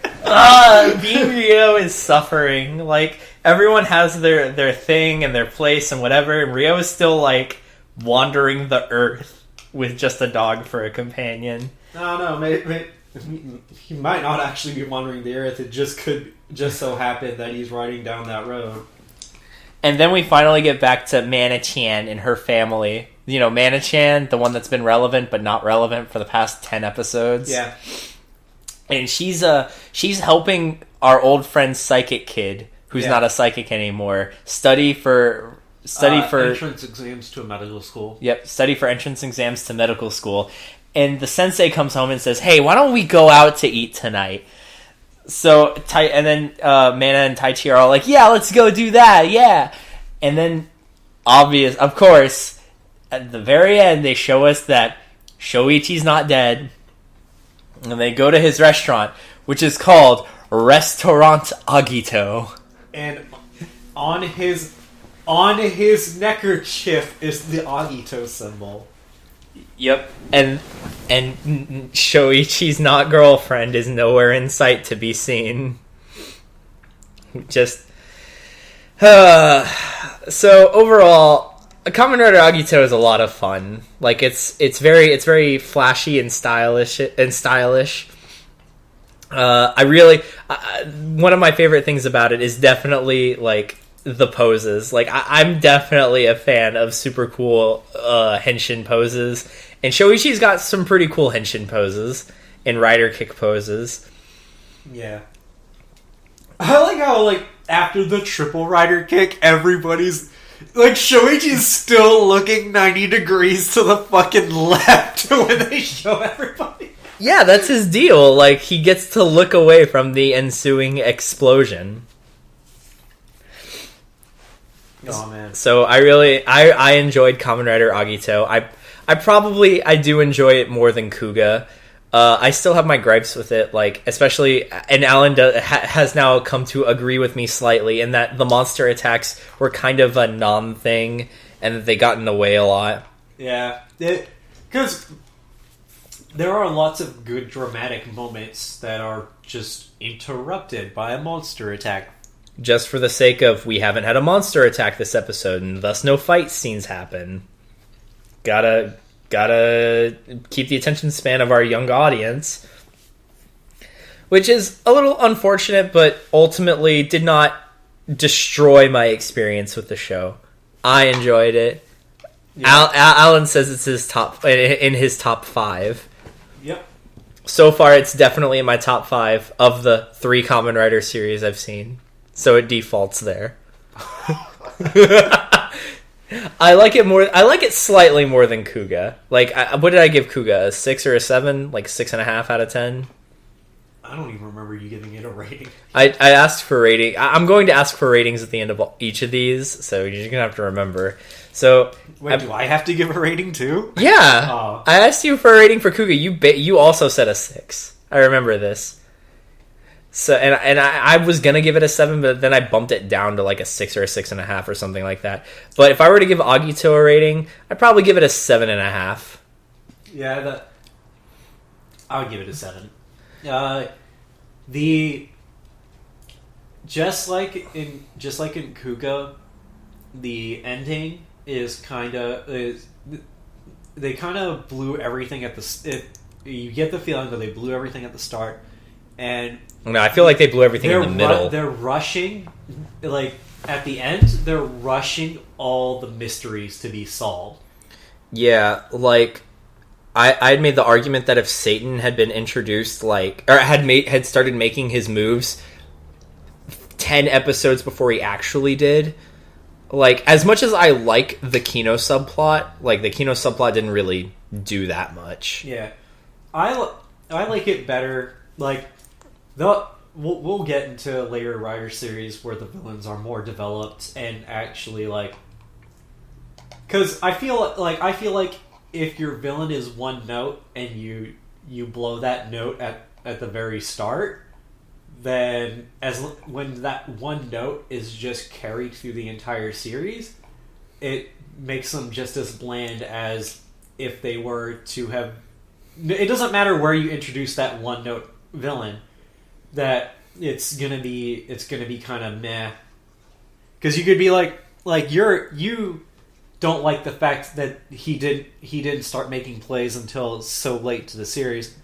Being Ryo is suffering. Like, everyone has their thing and their place and whatever, and Ryo is still, like, wandering the earth with just a dog for a companion. No, maybe he might not actually be wandering the earth. It could just so happen that he's riding down that road. And then we finally get back to Mana-chan and her family. You know, Mana-chan, the one that's been relevant but not relevant for the past 10 episodes. Yeah. And she's helping our old friend Psychic Kid, who's not a psychic anymore, study for entrance exams to a medical school. Yep, study for entrance exams to medical school. And the sensei comes home and says, "Hey, why don't we go out to eat tonight?" So Mana and Taichi are all like, "Yeah, let's go do that, yeah." And then, of course, at the very end, they show us that Shoichi's not dead. And they go to his restaurant, which is called Restaurant Agito. And on his neckerchief is the Agito symbol. Yep, and Shoichi's not girlfriend is nowhere in sight to be seen. Just so overall, Kamen Rider Agito is a lot of fun. Like it's very flashy and stylish. One of my favorite things about it is definitely like the poses. Like I'm definitely a fan of super cool henshin poses, and Shoichi's got some pretty cool henshin poses and rider kick poses. Yeah, I like how like after the triple rider kick, everybody's like Shoichi's still looking 90 degrees to the fucking left when they show everybody. Yeah, that's his deal. Like he gets to look away from the ensuing explosion. Oh man! So I enjoyed Kamen Rider Agito. I do enjoy it more than Kuga. I still have my gripes with it, like especially, and Alan has now come to agree with me slightly in that the monster attacks were kind of a non-thing, and that they got in the way a lot. Yeah, because there are lots of good dramatic moments that are just interrupted by a monster attack. Just for the sake of, we haven't had a monster attack this episode, and thus no fight scenes happen. Gotta keep the attention span of our young audience. Which is a little unfortunate, but ultimately did not destroy my experience with the show. I enjoyed it. Yeah. Alan says it's his top 5. Yep. So far, it's definitely in my top 5 of the 3 Kamen Rider series I've seen. So it defaults there. I like it more. I like it slightly more than Kuga. Like, what did I give Kuga? A 6 or a 7? Like 6.5 out of 10. I don't even remember you giving it a rating. I asked for rating. I'm going to ask for ratings at the end of each of these, so you're going to have to remember. So, wait, do I have to give a rating too? Yeah. Oh. I asked you for a rating for Kuga. You also said a 6. I remember this. So and I was going to give it a 7, but then I bumped it down to like a 6 or a 6.5 or something like that. But if I were to give Agito a rating, I'd probably give it a 7.5. Yeah, I would give it a 7. Just like in Kuga, the ending is they kind of blew everything at the. You get the feeling that they blew everything at the start, and no, I feel like they blew everything in the middle. They're rushing, like at the end, they're rushing all the mysteries to be solved. Yeah, like. I'd made the argument that if Satan had been introduced, like, or had started making his moves 10 episodes before he actually did, like, as much as I like the Kino subplot, like, the Kino subplot didn't really do that much. Yeah. I like it better, like, we'll get into later Rider series where the villains are more developed and actually, like, because I feel like if your villain is one note and you blow that note at the very start, then when that one note is just carried through the entire series, it makes them just as bland as if they were to have. It doesn't matter where you introduce that one note villain, that it's gonna be kind of meh, because you could be like you don't like the fact that he didn't start making plays until so late to the series.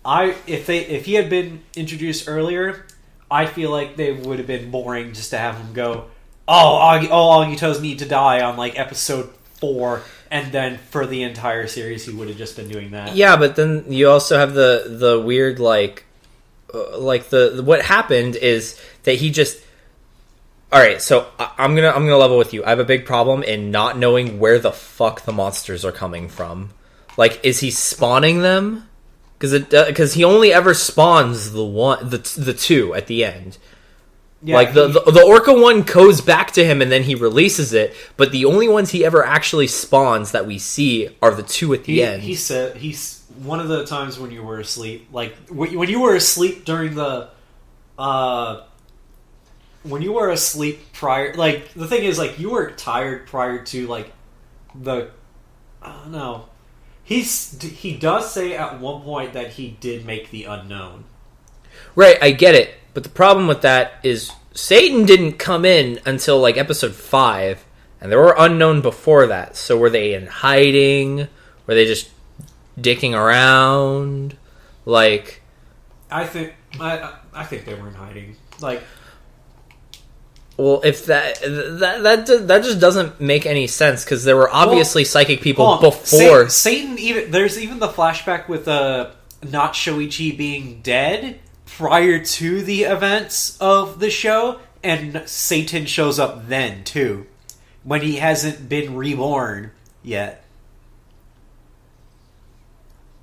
If he had been introduced earlier, I feel like they would have been boring just to have him go, all Agitos need to die on like episode 4, and then for the entire series he would have just been doing that. Yeah, but then you also have the weird what happened is that he just. All right, so I'm gonna level with you. I have a big problem in not knowing where the fuck the monsters are coming from. Like, is he spawning them? Because he only ever spawns the 2 at the end. Yeah, like the Orca one goes back to him and then he releases it, but the only ones he ever actually spawns that we see are the 2 at the end. He said he's one of the times when you were asleep, like when you were asleep during the. When you were asleep prior, like, the thing is, like, you were tired prior to, like, the, I don't know. He does say at one point that he did make the unknown. Right, I get it. But the problem with that is Satan didn't come in until, like, episode 5. And there were unknown before that. So were they in hiding? Were they just dicking around? Like... I think they were in hiding. Like... Well, if that just doesn't make any sense, because there were obviously psychic people before Satan. There's even the flashback with not Shoichi being dead prior to the events of the show, and Satan shows up then too, when he hasn't been reborn yet.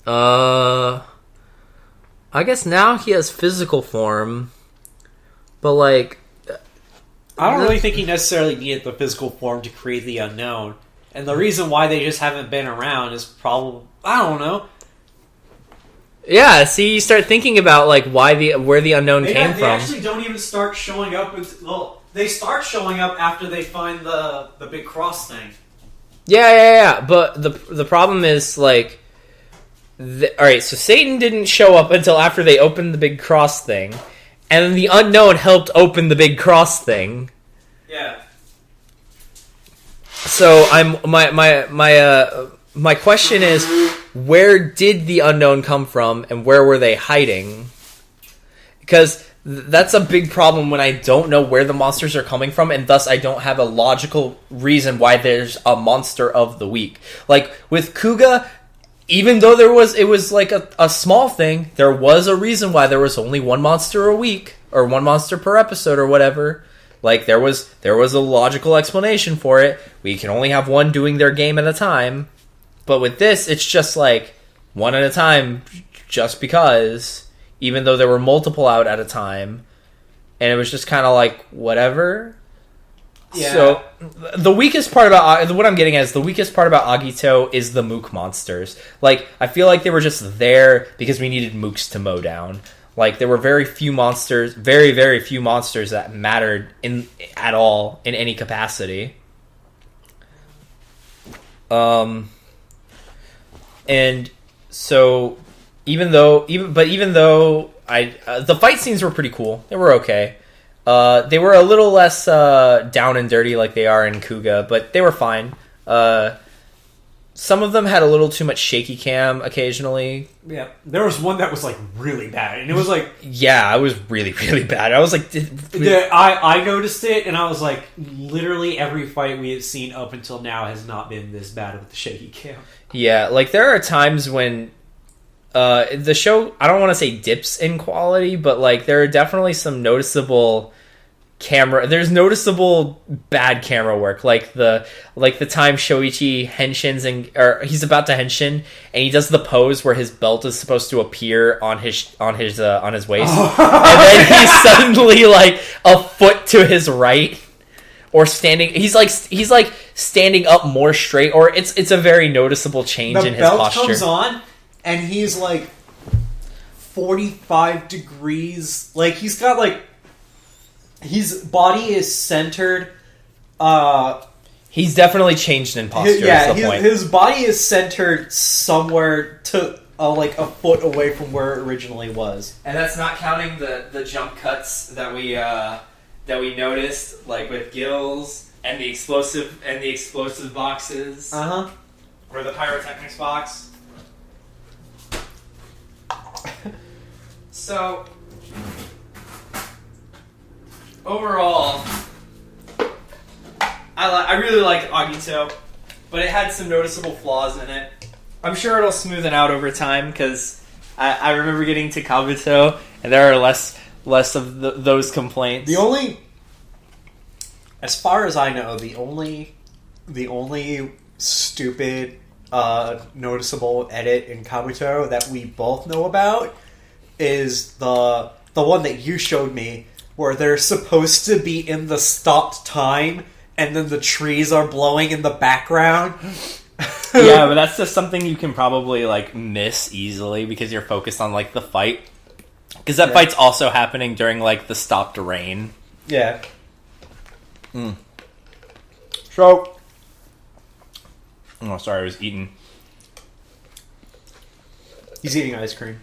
I guess now he has physical form, but like. I don't really think he necessarily needed the physical form to create the unknown. And the reason why they just haven't been around is probably... I don't know. Yeah, see, you start thinking about like where the unknown came from. They actually don't even start showing up they start showing up after they find the big cross thing. Yeah. But the problem is, like... Alright, so Satan didn't show up until after they opened the big cross thing. And the unknown helped open the big cross thing. Yeah. So my question is, where did the unknown come from, and where were they hiding? Because that's a big problem when I don't know where the monsters are coming from, and thus I don't have a logical reason why there's a monster of the week. Like with Kuga. Even though it was like a small thing, there was a reason why there was only one monster a week, or one monster per episode, or whatever. Like, there was a logical explanation for it. We can only have one doing their game at a time. But with this, it's just like, one at a time, just because. even though there were multiple out at a time, and it was just kind of like whatever. Yeah. So the weakest part about what I'm getting at is the weakest part about Agito is the mook monsters. Like, I feel like they were just there because we needed mooks to mow down. Like, there were very few monsters, very, very few monsters that mattered at all in any capacity. And so even though the fight scenes were pretty cool, they were okay. They were a little less down and dirty like they are in Kuga, but they were fine. Some of them had a little too much shaky cam occasionally. Yeah, there was one that was like really bad, and it was like, yeah, it was really, really bad. I was like, I noticed it, and I was like, literally every fight we have seen up until now has not been this bad with the shaky cam. Yeah, like there are times when the show, I don't want to say dips in quality, but like there are definitely some noticeable there's noticeable bad camera work, like the time Shoichi henshins or he's about to henshin and he does the pose where his belt is supposed to appear on his waist, and then he's suddenly like a foot to his right, or standing. He's like standing up more straight, or it's a very noticeable change in his posture. The belt comes on, and he's like 45 degrees. Like he's got like. His body is centered. He's definitely changed in posture. His body is centered somewhere to like a foot away from where it originally was, and that's not counting the jump cuts that we noticed, like with Gills and the explosive boxes, or the pyrotechnics box. So. Overall, I really liked Agito, but it had some noticeable flaws in it. I'm sure it'll smoothen out over time, because I remember getting to Kabuto, and there are less of those complaints. As far as I know, the only stupid noticeable edit in Kabuto that we both know about is the one that you showed me, where they're supposed to be in the stopped time, and then the trees are blowing in the background. Yeah, but that's just something you can probably like miss easily because you're focused on like the fight. Because that fight's also happening during like the stopped rain. Yeah. So, oh, sorry, I was eating. He's eating ice cream.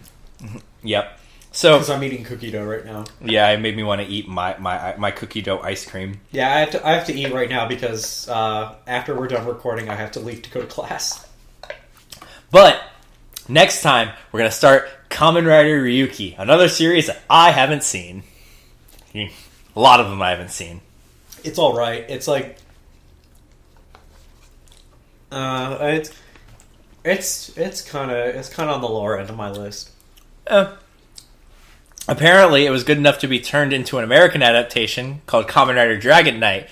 Yep. So, because I'm eating cookie dough right now. Yeah, it made me want to eat my cookie dough ice cream. Yeah, I have to eat right now because after we're done recording, I have to leave to go to class. But next time, we're gonna start Kamen Rider Ryuki, another series that I haven't seen. A lot of them I haven't seen. It's all right. It's like, it's kind of on the lower end of my list. Apparently, it was good enough to be turned into an American adaptation called Kamen Rider Dragon Knight.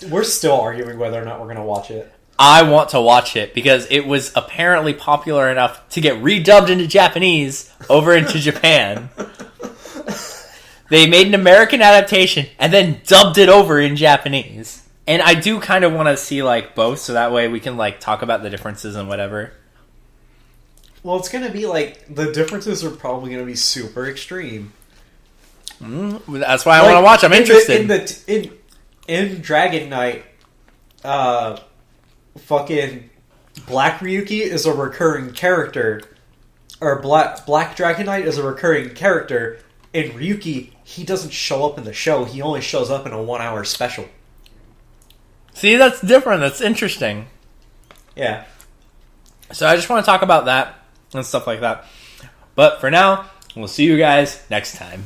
We're still arguing whether or not we're going to watch it. I want to watch it because it was apparently popular enough to get redubbed into Japanese over into Japan. They made an American adaptation and then dubbed it over in Japanese. And I do kind of want to see like both, so that way we can like talk about the differences and whatever. Well, it's going to be like, the differences are probably going to be super extreme. That's why I want to watch. I'm interested. In Dragon Knight, fucking Black Ryuki is a recurring character. Or Black Dragon Knight is a recurring character. In Ryuki, he doesn't show up in the show. He only shows up in a 1-hour special. See, that's different. That's interesting. Yeah. So I just want to talk about that and stuff like that. But for now, we'll see you guys next time.